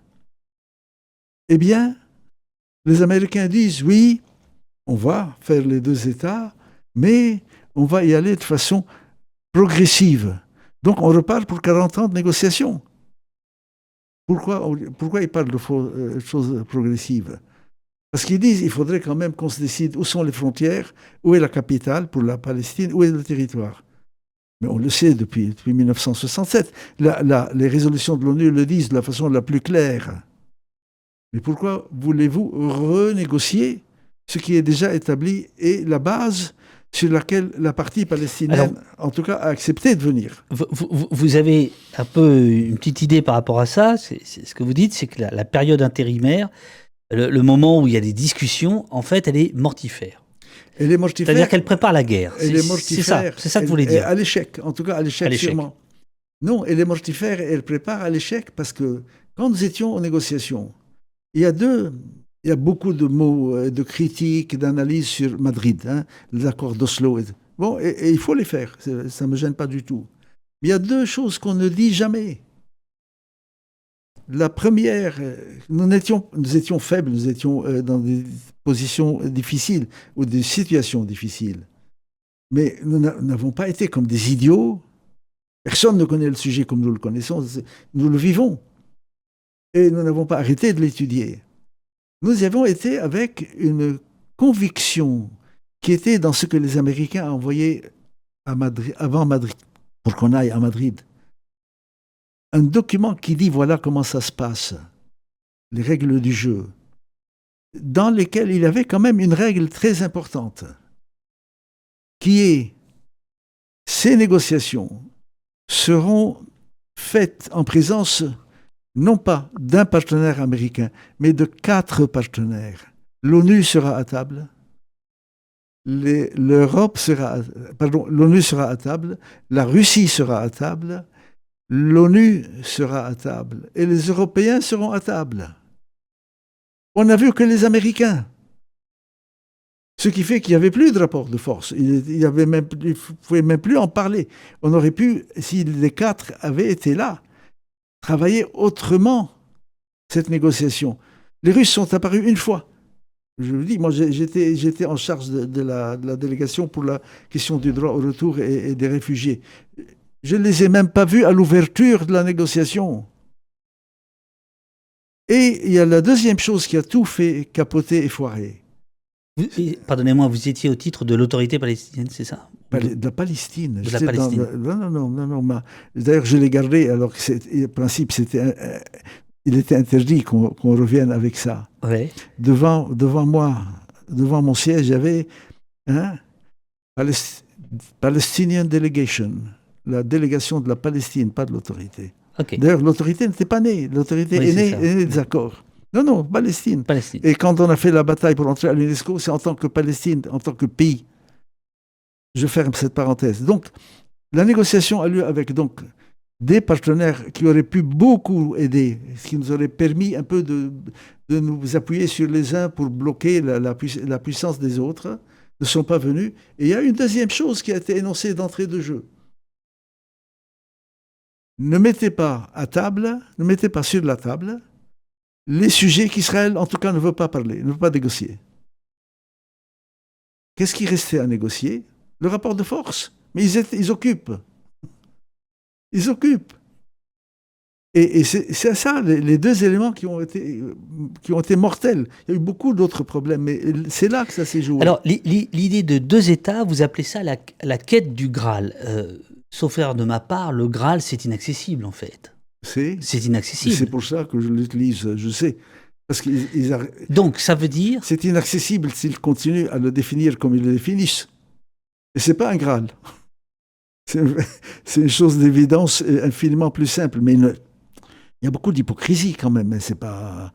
Eh bien, les Américains disent, oui, on va faire les 2 États, mais on va y aller de façon progressive. Donc, on repart pour 40 ans de négociations. Pourquoi ils parlent de choses progressives? Parce qu'ils disent qu'il faudrait quand même qu'on se décide où sont les frontières, où est la capitale pour la Palestine, où est le territoire. Mais on le sait depuis 1967. Les résolutions de l'ONU le disent de la façon la plus claire. Mais pourquoi voulez-vous renégocier ce qui est déjà établi et la base sur laquelle la partie palestinienne, alors, en tout cas, a accepté de venir? Vous avez un peu une petite idée par rapport à ça. C'est ce que vous dites, c'est que la période intérimaire, le moment où il y a des discussions, en fait, elle est mortifère. Elle est mortifère. C'est-à-dire qu'elle prépare la guerre. Elle est mortifère. C'est ça que vous voulez dire. À l'échec, en tout cas à l'échec sûrement. Non, elle est mortifère et elle prépare à l'échec parce que quand nous étions en négociation, il y a beaucoup de mots, de critiques, d'analyses sur Madrid, hein, les accords d'Oslo. Bon, et il faut les faire, ça ne me gêne pas du tout. Mais il y a 2 choses qu'on ne dit jamais. La première, nous étions faibles, nous étions dans des positions difficiles ou des situations difficiles. Mais nous n'avons pas été comme des idiots. Personne ne connaît le sujet comme nous le connaissons. Nous le vivons. Et nous n'avons pas arrêté de l'étudier. Nous y avons été avec une conviction qui était dans ce que les Américains envoyaient à Madrid, avant Madrid, pour qu'on aille à Madrid. Un document qui dit voilà comment ça se passe, les règles du jeu, dans lesquelles il y avait quand même une règle très importante, qui est ces négociations seront faites en présence non pas d'un partenaire américain, mais de 4 partenaires. L'ONU sera à table, l'ONU sera à table, la Russie sera à table, l'ONU sera à table et les Européens seront à table. On n'a vu que les Américains. Ce qui fait qu'il n'y avait plus de rapport de force. Il ne pouvait même plus en parler. On aurait pu, si les 4 avaient été là, travailler autrement cette négociation. Les Russes sont apparus une fois. Je vous dis, moi j'étais en charge de la délégation pour la question du droit au retour et des réfugiés. Je ne les ai même pas vus à l'ouverture de la négociation. Et il y a la deuxième chose qui a tout fait capoter et foirer. Pardonnez-moi, vous étiez au titre de l'autorité palestinienne, c'est ça? De la Palestine. De la Palestine. Non. D'ailleurs, je l'ai gardé, alors que le principe, il était interdit qu'on revienne avec ça. Ouais. Devant moi, devant mon siège, il y avait Palestinian Delegation, la délégation de la Palestine, pas de l'autorité. Okay. D'ailleurs, l'autorité n'était pas née. L'autorité est née des accords. Non, Palestine. Palestine. Et quand on a fait la bataille pour entrer à l'UNESCO, c'est en tant que Palestine, en tant que pays. Je ferme cette parenthèse. Donc, la négociation a lieu avec des partenaires qui auraient pu beaucoup aider, ce qui nous aurait permis un peu de nous appuyer sur les uns pour bloquer la puissance des autres, ne sont pas venus. Et il y a une deuxième chose qui a été énoncée d'entrée de jeu. Ne mettez pas sur la table les sujets qu'Israël, en tout cas, ne veut pas parler, ne veut pas négocier. Qu'est-ce qui restait à négocier? Le rapport de force. Mais ils occupent. Ils occupent. Et c'est ça, les deux éléments qui ont été mortels. Il y a eu beaucoup d'autres problèmes, mais c'est là que ça s'est joué. Alors, l'idée de deux États, vous appelez ça la quête du Graal. Sauf erreur de ma part, le Graal, c'est inaccessible, en fait. C'est C'est inaccessible. pour ça que je l'utilise, je sais. Parce Donc, ça veut dire... c'est inaccessible s'ils continuent à le définir comme ils le définissent. Et c'est pas un Graal. C'est une chose d'évidence infiniment plus simple. Mais il y a beaucoup d'hypocrisie quand même. Mais c'est pas...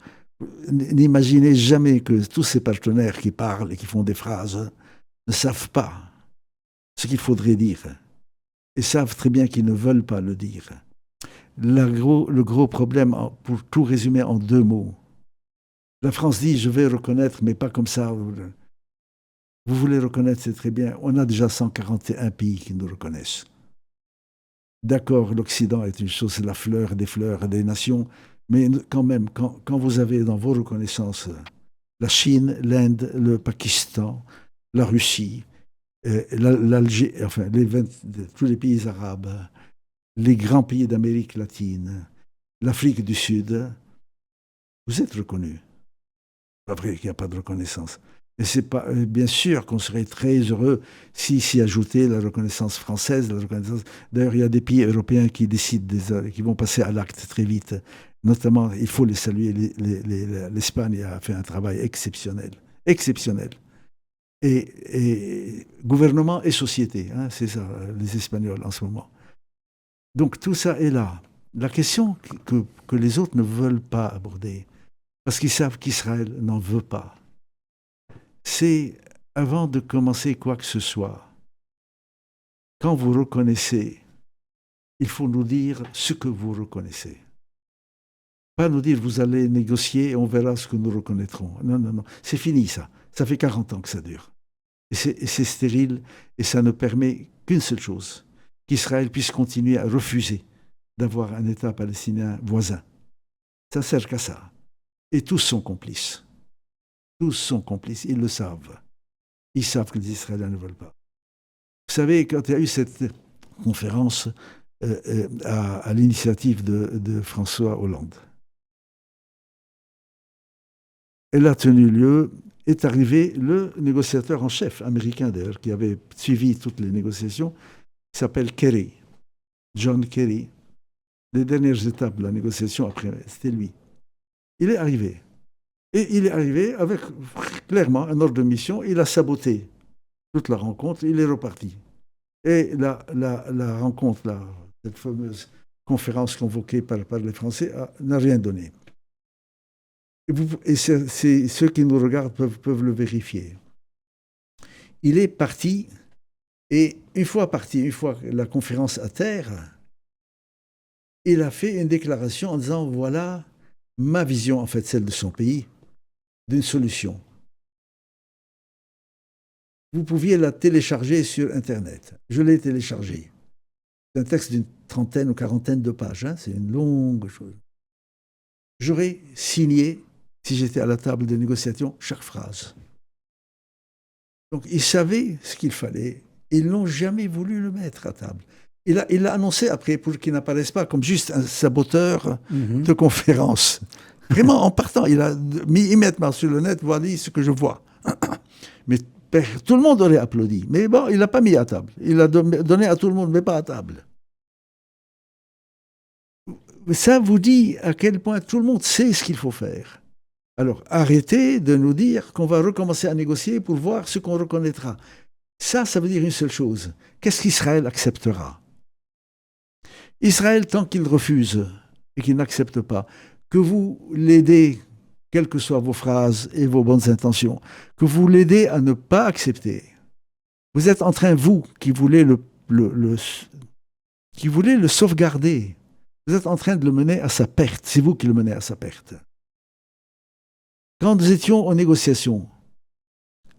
N'imaginez jamais que tous ces partenaires qui parlent et qui font des phrases ne savent pas ce qu'il faudrait dire. Et savent très bien qu'ils ne veulent pas le dire. Le gros problème, pour tout résumer en 2 mots, la France dit, je vais reconnaître, mais pas comme ça. Vous voulez reconnaître, c'est très bien. On a déjà 141 pays qui nous reconnaissent. D'accord, l'Occident est une chose, c'est la fleur des fleurs des nations, mais quand même, quand vous avez dans vos reconnaissances la Chine, l'Inde, le Pakistan, la Russie, l'Algérie, enfin, tous les pays arabes, les grands pays d'Amérique latine, l'Afrique du Sud, vous êtes reconnus. Pas vrai qu'il n'y a pas de reconnaissance. Et c'est pas, bien sûr qu'on serait très heureux s'y ajoutait la reconnaissance française. D'ailleurs, il y a des pays européens qui décident, qui vont passer à l'acte très vite. Notamment, il faut les saluer, l'Espagne a fait un travail exceptionnel. Exceptionnel. Et gouvernement et société, hein, c'est ça, les Espagnols en ce moment. Donc tout ça est là. La question que les autres ne veulent pas aborder, parce qu'ils savent qu'Israël n'en veut pas, c'est, avant de commencer quoi que ce soit, quand vous reconnaissez, il faut nous dire ce que vous reconnaissez. Pas nous dire, vous allez négocier et on verra ce que nous reconnaîtrons. Non, non, non, c'est fini ça. Ça fait 40 ans que ça dure. Et c'est stérile et ça ne permet qu'une seule chose, qu'Israël puisse continuer à refuser d'avoir un État palestinien voisin. Ça ne sert qu'à ça. Et tous sont complices. Tous sont complices, ils le savent. Ils savent que les Israéliens ne veulent pas. Vous savez, quand il y a eu cette conférence à l'initiative de François Hollande, elle a tenu lieu, est arrivé le négociateur en chef, américain d'ailleurs, qui avait suivi toutes les négociations, qui s'appelle Kerry, John Kerry. Les dernières étapes de la négociation, après, c'était lui. Il est arrivé. Et il est arrivé avec clairement un ordre de mission. Il a saboté toute la rencontre. Il est reparti. Et la rencontre, cette fameuse conférence convoquée par les Français, n'a rien donné. Et ceux qui nous regardent peuvent le vérifier. Il est parti. Et une fois la conférence à terre, il a fait une déclaration en disant, voilà ma vision, en fait celle de son pays, d'une solution. Vous pouviez la télécharger sur Internet. Je l'ai téléchargée. C'est un texte d'une 30aine ou 40aine de pages. Hein, c'est une longue chose. J'aurais signé, si j'étais à la table de négociation, chaque phrase. Donc, ils savaient ce qu'il fallait. Ils n'ont jamais voulu le mettre à table. Il l'a annoncé après pour qu'il n'apparaisse pas comme juste un saboteur de conférence. Vraiment, en partant, il a mis immédiatement sur le net, voilà ce que je vois. Mais tout le monde aurait applaudi. Mais bon, il n'a pas mis à table. Il a donné à tout le monde, mais pas à table. Ça vous dit à quel point tout le monde sait ce qu'il faut faire. Alors, arrêtez de nous dire qu'on va recommencer à négocier pour voir ce qu'on reconnaîtra. Ça veut dire une seule chose. Qu'est-ce qu'Israël acceptera ? Israël, tant qu'il refuse et qu'il n'accepte pas, que vous l'aidez, quelles que soient vos phrases et vos bonnes intentions, que vous l'aidez à ne pas accepter. Vous êtes en train, vous, qui voulez le sauvegarder, vous êtes en train de le mener à sa perte. C'est vous qui le menez à sa perte. Quand nous étions en négociation,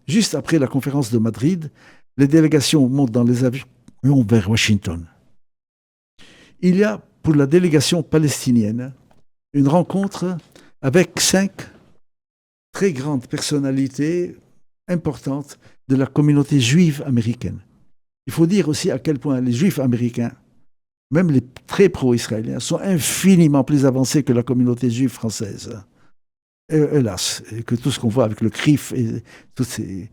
juste après la conférence de Madrid, les délégations montent dans les avions vers Washington. Il y a, pour la délégation palestinienne, une rencontre avec 5 très grandes personnalités importantes de la communauté juive américaine. Il faut dire aussi à quel point les juifs américains même les très pro-israéliens, sont infiniment plus avancés que la communauté juive française. Hélas, et que tout ce qu'on voit avec le CRIF et toutes ces...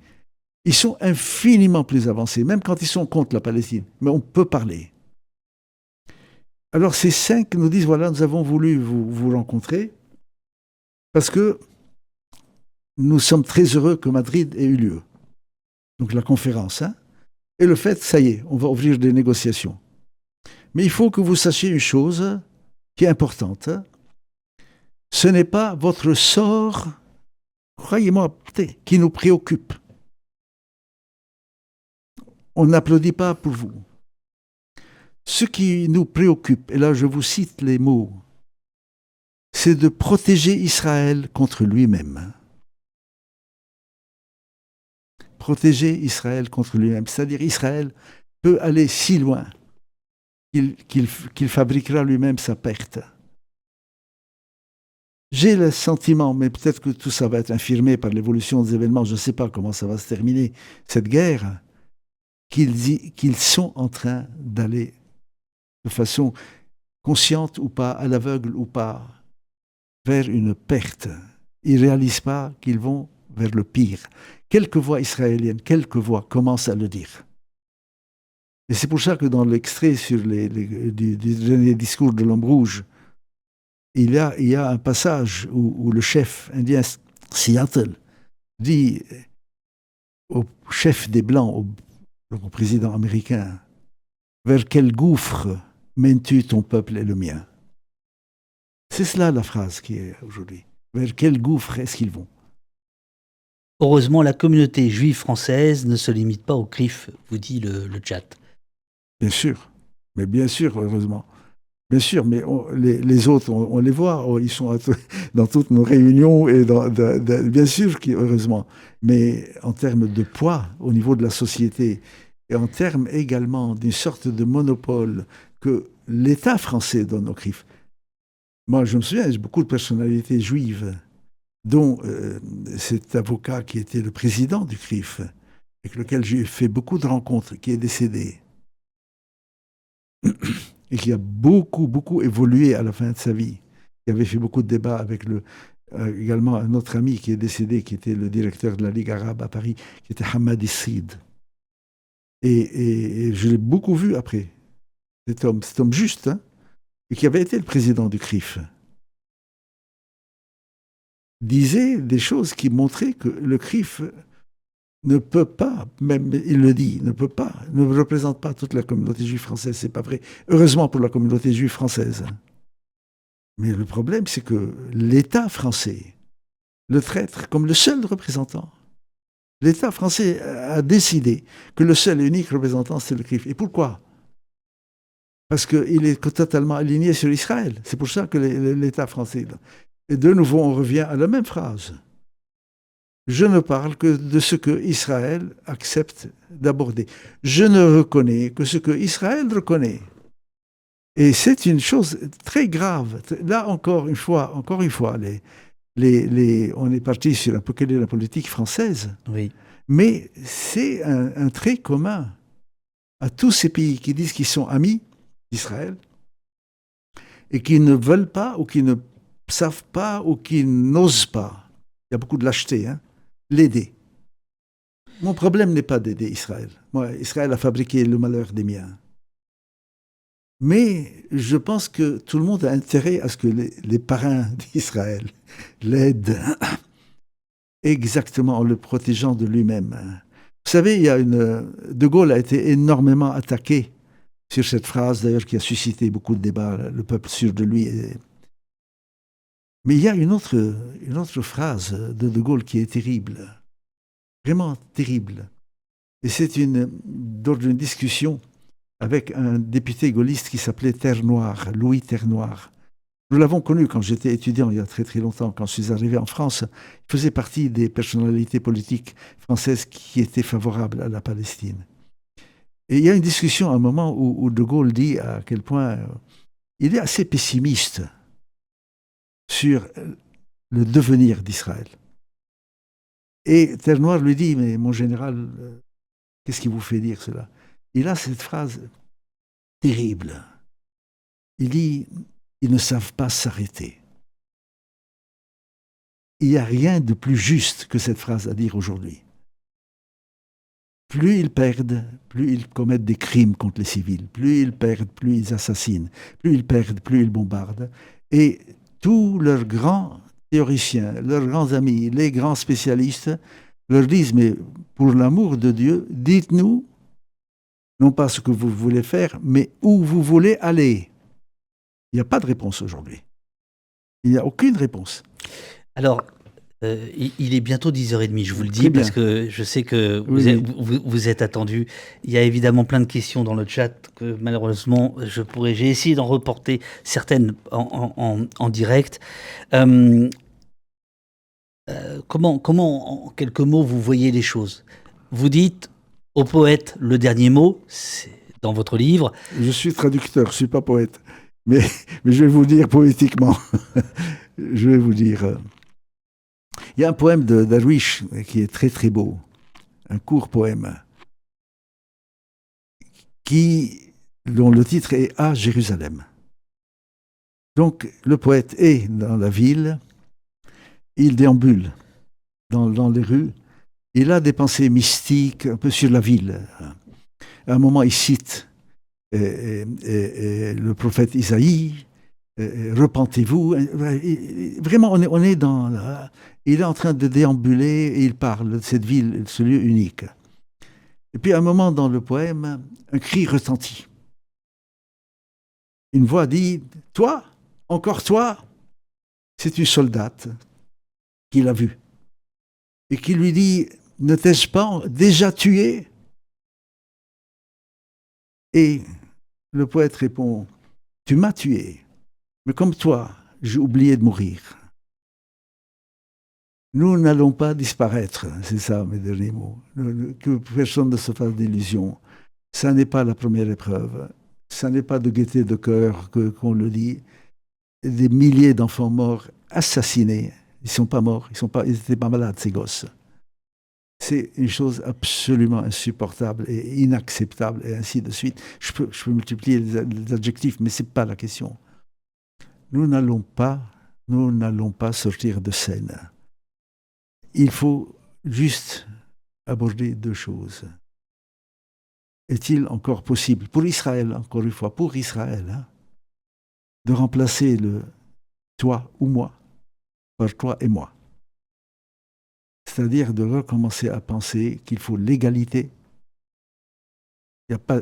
Ils sont infiniment plus avancés, même quand ils sont contre la Palestine. Mais on peut parler. Alors ces 5 nous disent, voilà, nous avons voulu vous rencontrer parce que nous sommes très heureux que Madrid ait eu lieu. Donc la conférence. Hein, et le fait, ça y est, on va ouvrir des négociations. Mais il faut que vous sachiez une chose qui est importante. Ce n'est pas votre sort, croyez-moi, qui nous préoccupe. On n'applaudit pas pour vous. Ce qui nous préoccupe, et là je vous cite les mots, c'est de protéger Israël contre lui-même. Protéger Israël contre lui-même. C'est-à-dire Israël peut aller si loin qu'il fabriquera lui-même sa perte. J'ai le sentiment, mais peut-être que tout ça va être infirmé par l'évolution des événements, je ne sais pas comment ça va se terminer, cette guerre, qu'ils sont en train d'aller de façon consciente ou pas, à l'aveugle ou pas, vers une perte. Ils ne réalisent pas qu'ils vont vers le pire. Quelques voix israéliennes, quelques voix commencent à le dire. Et c'est pour ça que dans l'extrait sur du dernier discours de l'homme rouge, il y a un passage où le chef indien Seattle dit au chef des Blancs, au président américain, « Vers quel gouffre mènes-tu ton peuple et le mien ?» C'est cela la phrase qui est aujourd'hui. Vers quel gouffre est-ce qu'ils vont? Heureusement, la communauté juive française ne se limite pas au CRIF, vous dit le chat. Bien sûr, mais bien sûr, heureusement. Bien sûr, mais les autres, on les voit, ils sont dans toutes nos réunions, et bien sûr, heureusement. Mais en termes de poids au niveau de la société, et en termes également d'une sorte de monopole que l'État français donne au CRIF. Moi, je me souviens, j'ai beaucoup de personnalités juives, dont cet avocat qui était le président du CRIF, avec lequel j'ai fait beaucoup de rencontres, qui est décédé, et qui a beaucoup, beaucoup évolué à la fin de sa vie, qui avait fait beaucoup de débats avec également un autre ami qui est décédé, qui était le directeur de la Ligue arabe à Paris, qui était Hamad Issid. Et je l'ai beaucoup vu après, cet homme juste, hein, et qui avait été le président du CRIF, disait des choses qui montraient que le CRIF ne peut pas, même il le dit, ne représente pas toute la communauté juive française, c'est pas vrai. Heureusement pour la communauté juive française. Mais le problème, c'est que l'État français le traite comme le seul représentant. L'État français a décidé que le seul et unique représentant, c'est le CRIF. Et pourquoi? Parce qu'il est totalement aligné sur Israël. C'est pour ça que l'État français... Et de nouveau, on revient à la même phrase. Je ne parle que de ce que Israël accepte d'aborder. Je ne reconnais que ce que Israël reconnaît. Et c'est une chose très grave. Là, encore une fois, on est parti sur un peu quelle est la politique française. Oui. Mais c'est un trait commun à tous ces pays qui disent qu'ils sont amis d'Israël et qui ne veulent pas ou qui ne savent pas ou qui n'osent pas. Il y a beaucoup de lâcheté, hein, l'aider. Mon problème n'est pas d'aider Israël. Moi, Israël a fabriqué le malheur des miens. Mais je pense que tout le monde a intérêt à ce que les parrains d'Israël l'aident exactement en le protégeant de lui-même. Vous savez, De Gaulle a été énormément attaqué sur cette phrase, d'ailleurs, qui a suscité beaucoup de débats, le peuple sûr de lui. Mais il y a une autre phrase de Gaulle qui est terrible, vraiment terrible. Et c'est d'ordre d'une discussion avec un député gaulliste qui s'appelait Terre-Noire, Louis Terre-Noire. Nous l'avons connu quand j'étais étudiant, il y a très très longtemps, quand je suis arrivé en France. Il faisait partie des personnalités politiques françaises qui étaient favorables à la Palestine. Et il y a une discussion à un moment où De Gaulle dit à quel point il est assez pessimiste sur le devenir d'Israël. Et Terre-Noire lui dit, mais mon général, qu'est-ce qui vous fait dire cela? Il a cette phrase terrible. Il dit, ils ne savent pas s'arrêter. Il n'y a rien de plus juste que cette phrase à dire aujourd'hui. Plus ils perdent, plus ils commettent des crimes contre les civils. Plus ils perdent, plus ils assassinent. Plus ils perdent, plus ils bombardent. Et tous leurs grands théoriciens, leurs grands amis, les grands spécialistes leur disent, mais pour l'amour de Dieu, dites-nous, non pas ce que vous voulez faire, mais où vous voulez aller. Il n'y a pas de réponse aujourd'hui. Il n'y a aucune réponse. Alors, il est bientôt 10h30, je vous le dis, Très bien. parce que je sais que Oui, oui. vous êtes attendu. Il y a évidemment plein de questions dans le chat que malheureusement, j'ai essayé d'en reporter certaines en direct. Comment, en quelques mots, vous voyez les choses? Vous dites au poète le dernier mot, c'est dans votre livre. Je suis traducteur, je ne suis pas poète. Mais je vais vous dire poétiquement. Je vais vous dire. Il y a un poème de Darwish qui est très très beau. Un court poème. Dont le titre est À Jérusalem. Donc le poète est dans la ville. Il déambule dans les rues. Il a des pensées mystiques un peu sur la ville. À un moment, il cite le prophète Isaïe, repentez-vous. Vraiment, on est dans... Il est en train de déambuler et il parle de cette ville, de ce lieu unique. Et puis à un moment dans le poème, un cri retentit. Une voix dit, toi, encore toi, c'est une soldate qui l'a vu et qui lui dit, ne t'ai-je pas déjà tué? Et le poète répond, tu m'as tué, mais comme toi, j'ai oublié de mourir. Nous n'allons pas disparaître, c'est ça mes derniers mots. Que personne ne se fasse d'illusions. Ça n'est pas la première épreuve. Ça n'est pas de gaieté de cœur qu'on le dit. Des milliers d'enfants morts, assassinés. Ils ne sont pas morts, ils n'étaient pas malades, ces gosses. C'est une chose absolument insupportable et inacceptable, et ainsi de suite. Je peux multiplier les adjectifs, mais ce n'est pas la question. Nous n'allons pas sortir de scène. Il faut juste aborder deux choses. Est-il encore possible, pour Israël, encore une fois, pour Israël, de remplacer le toi ou moi par toi et moi? C'est-à-dire de recommencer à penser qu'il faut l'égalité.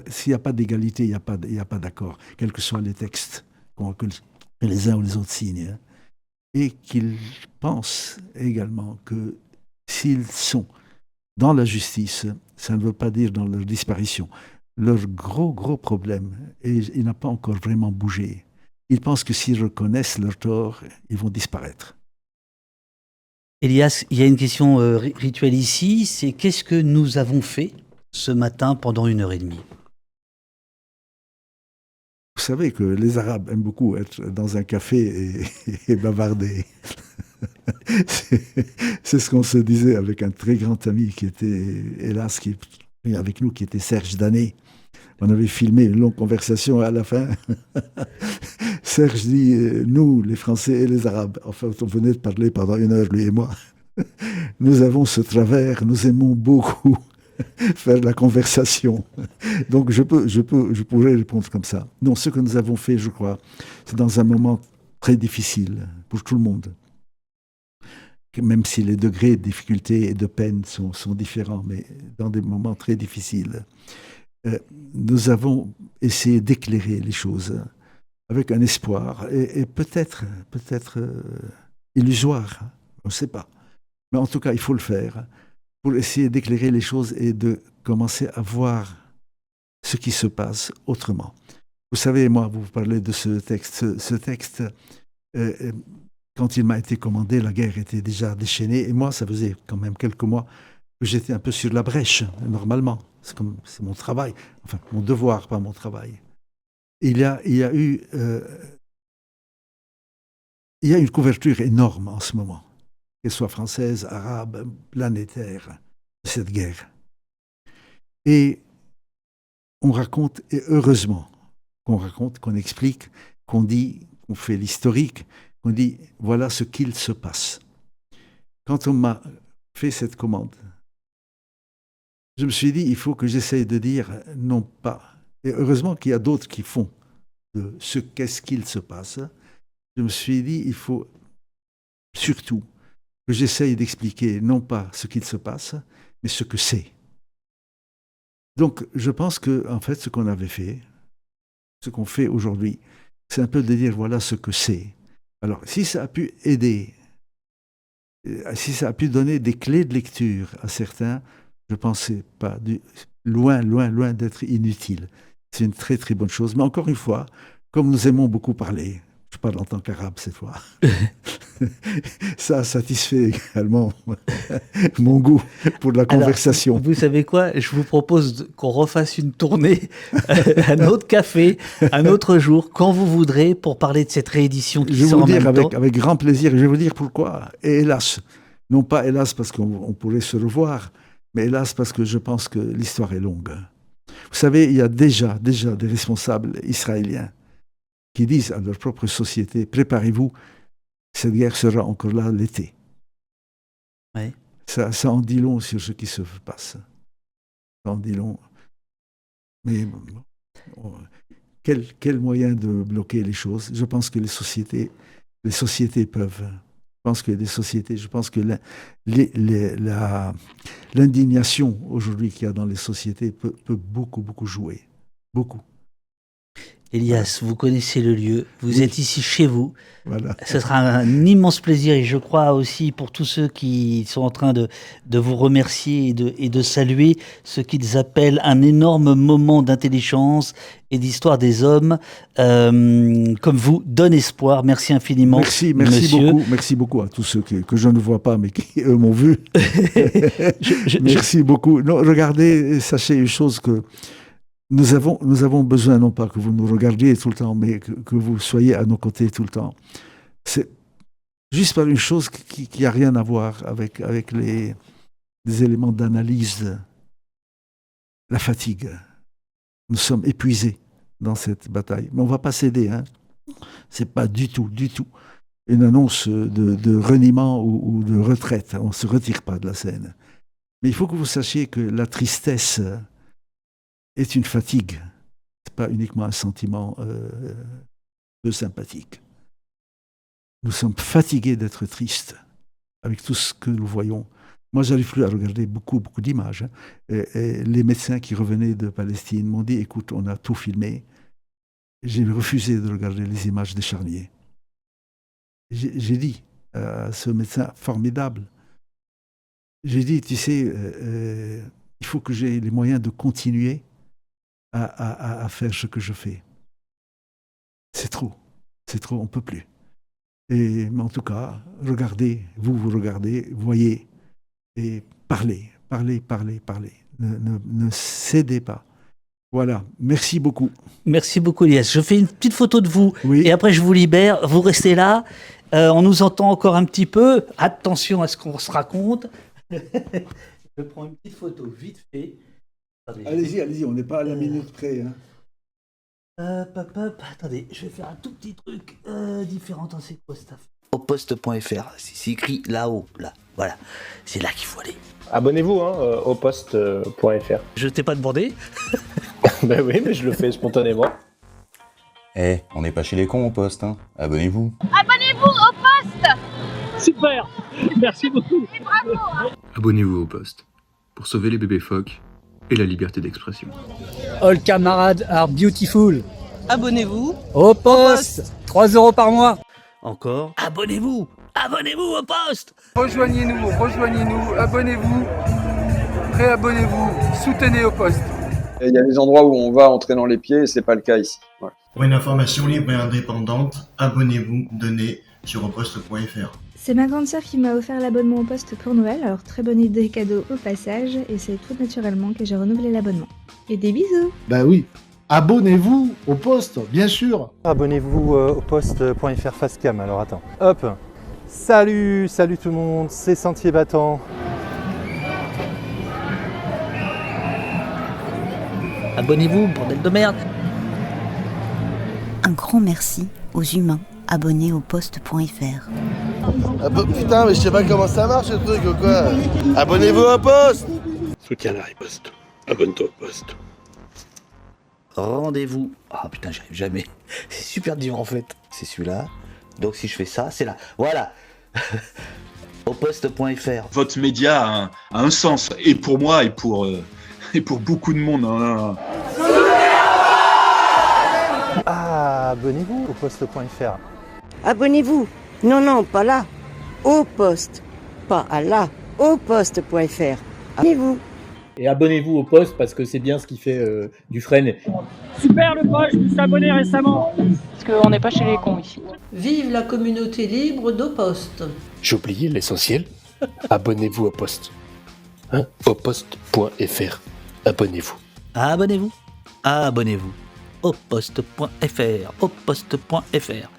S'il n'y a pas d'égalité, il n'y a pas d'accord, quels que soient les textes que les uns ou les autres signent. Et qu'ils pensent également que s'ils sont dans la justice, ça ne veut pas dire dans leur disparition. Leur gros problème, et il n'a pas encore vraiment bougé, ils pensent que s'ils reconnaissent leur tort, ils vont disparaître. Elias, il y a une question rituelle ici, c'est qu'est-ce que nous avons fait ce matin pendant 1h30? Vous savez que les Arabes aiment beaucoup être dans un café et bavarder. C'est ce qu'on se disait avec un très grand ami qui était, hélas, qui est avec nous, qui était Serge Danet. On avait filmé une longue conversation à la fin. Serge dit, nous, les Français et les Arabes, enfin, on venait de parler pendant 1 heure, lui et moi, nous avons ce travers, nous aimons beaucoup faire la conversation. Donc je pourrais répondre comme ça. Non, ce que nous avons fait, je crois, c'est dans un moment très difficile pour tout le monde. Même si les degrés de difficulté et de peine sont différents, mais dans des moments très difficiles, nous avons essayé d'éclairer les choses avec un espoir et peut-être illusoire, on ne sait pas. Mais en tout cas, il faut le faire pour essayer d'éclairer les choses et de commencer à voir ce qui se passe autrement. Vous savez, moi, vous parlez de ce texte. Ce texte, quand il m'a été commandé, la guerre était déjà déchaînée. Et moi, ça faisait quand même quelques mois que j'étais un peu sur la brèche, normalement. C'est mon travail, enfin mon devoir, pas mon travail. Il y a une couverture énorme en ce moment, qu'elle soit française, arabe, planétaire, de cette guerre. Et on raconte, et heureusement qu'on raconte, qu'on explique, qu'on dit, qu'on fait l'historique, qu'on dit voilà ce qu'il se passe. Quand on m'a fait cette commande, je me suis dit il faut que j'essaye de dire non pas. Et heureusement qu'il y a d'autres qui font de ce qu'est-ce qu'il se passe. Je me suis dit il faut surtout que j'essaye d'expliquer non pas ce qu'il se passe, mais ce que c'est. Donc, je pense que, en fait, ce qu'on avait fait, ce qu'on fait aujourd'hui, c'est un peu de dire voilà ce que c'est. Alors, si ça a pu aider, si ça a pu donner des clés de lecture à certains, je pense que c'est pas loin d'être inutile. C'est une très très bonne chose. Mais encore une fois, comme nous aimons beaucoup parler, je parle en tant qu'arabe cette fois, ça satisfait également mon goût pour la conversation. Alors, vous savez quoi? Je vous propose qu'on refasse une tournée, un autre café, un autre jour, quand vous voudrez, pour parler de cette réédition qui sort en même temps. Je vais vous dire avec grand plaisir, je vais vous dire pourquoi. Et hélas, non pas hélas parce qu'on pourrait se revoir, mais hélas parce que je pense que l'histoire est longue. Vous savez, il y a déjà des responsables israéliens qui disent à leur propre société, préparez-vous, cette guerre sera encore là l'été. Oui. Ça en dit long sur ce qui se passe. Ça en dit long. Mais quel moyen de bloquer les choses? Je pense que les sociétés peuvent. Je pense que l'indignation aujourd'hui qu'il y a dans les sociétés peut beaucoup jouer. Beaucoup. Elias, vous connaissez le lieu, vous êtes ici chez vous. Voilà. Ce sera un immense plaisir et je crois aussi pour tous ceux qui sont en train de vous remercier et de saluer ce qu'ils appellent un énorme moment d'intelligence et d'histoire des hommes. Comme vous, donne espoir. Merci infiniment. Merci beaucoup à tous ceux que je ne vois pas mais qui eux m'ont vu. Merci beaucoup. Non, regardez, sachez une chose que nous avons besoin, non pas que vous nous regardiez tout le temps, mais que vous soyez à nos côtés tout le temps. C'est juste par une chose qui n'a rien à voir avec les éléments d'analyse. La fatigue. Nous sommes épuisés dans cette bataille. Mais on ne va pas céder. Ce n'est pas du tout une annonce de reniement ou de retraite. On ne se retire pas de la scène. Mais il faut que vous sachiez que la tristesse est une fatigue. Ce n'est pas uniquement un sentiment peu sympathique. Nous sommes fatigués d'être tristes avec tout ce que nous voyons. Moi, je n'arrive plus à regarder beaucoup d'images. Et les médecins qui revenaient de Palestine m'ont dit, écoute, on a tout filmé. J'ai refusé de regarder les images des charniers. J'ai dit à ce médecin formidable, j'ai dit, tu sais, il faut que j'ai les moyens de continuer à faire ce que je fais. C'est trop, on ne peut plus. Mais en tout cas, regardez, vous regardez, voyez, et parlez. Ne cédez pas. Voilà, merci beaucoup. Merci beaucoup, Elias. Je fais une petite photo de vous, oui. Et après je vous libère. Vous restez là. On nous entend encore un petit peu. Attention à ce qu'on se raconte. Je prends une petite photo vite fait. Allez-y, on n'est pas à la minute près. Attendez, je vais faire un tout petit truc différent. C'est quoi cette affaire? Oposte.fr, c'est écrit là-haut, là. Voilà, c'est là qu'il faut aller. Abonnez-vous au poste.fr. Je t'ai pas demandé. Ben oui, mais je le fais spontanément. On n'est pas chez les cons au poste, Abonnez-vous. Abonnez-vous au poste. Super, merci beaucoup. Et bravo. Abonnez-vous au poste pour sauver les bébés phoques et la liberté d'expression. All camarades are beautiful. Abonnez-vous au poste. 3 € par mois. Encore. Abonnez-vous au poste. Rejoignez-nous, abonnez-vous, réabonnez-vous, soutenez au poste. Il y a des endroits où on va entrer dans les pieds et c'est pas le cas ici. Ouais. Pour une information libre et indépendante, abonnez-vous, donnez sur oposte.fr. C'est ma grande sœur qui m'a offert l'abonnement au poste pour Noël, alors très bonne idée cadeau au passage, et c'est tout naturellement que j'ai renouvelé l'abonnement. Et des bisous. Bah oui, abonnez-vous au poste, bien sûr. Abonnez-vous au poste.fr facecam, alors attends. Hop. Salut tout le monde, c'est Sentier Battant. Abonnez-vous, bordel de merde. Un grand merci aux humains abonnés au poste.fr. Ah bah, putain, mais je sais pas comment ça marche le truc ou quoi. Abonnez-vous au poste. Soutiens la riposte. Abonne-toi au poste. Rendez-vous. Ah putain, j'y arrive jamais. C'est super dur en fait. C'est celui-là. Donc si je fais ça, c'est là. Voilà. Au poste.fr. Votre média a un sens, et pour moi, et pour beaucoup de monde. Hein. Ah, abonnez-vous au poste.fr. Abonnez-vous. Non, pas là. Au poste. Pas à là. Au poste.fr. Abonnez-vous. Et abonnez-vous au poste parce que c'est bien ce qui fait du frein. Super le poste, je me suis abonné récemment. Parce qu'on n'est pas chez les cons ici. Vive la communauté libre d'Au-Poste. J'ai oublié l'essentiel. Abonnez-vous au poste. Hein, au poste.fr. Abonnez-vous. Abonnez-vous. Abonnez-vous. Au poste.fr. Au poste.fr.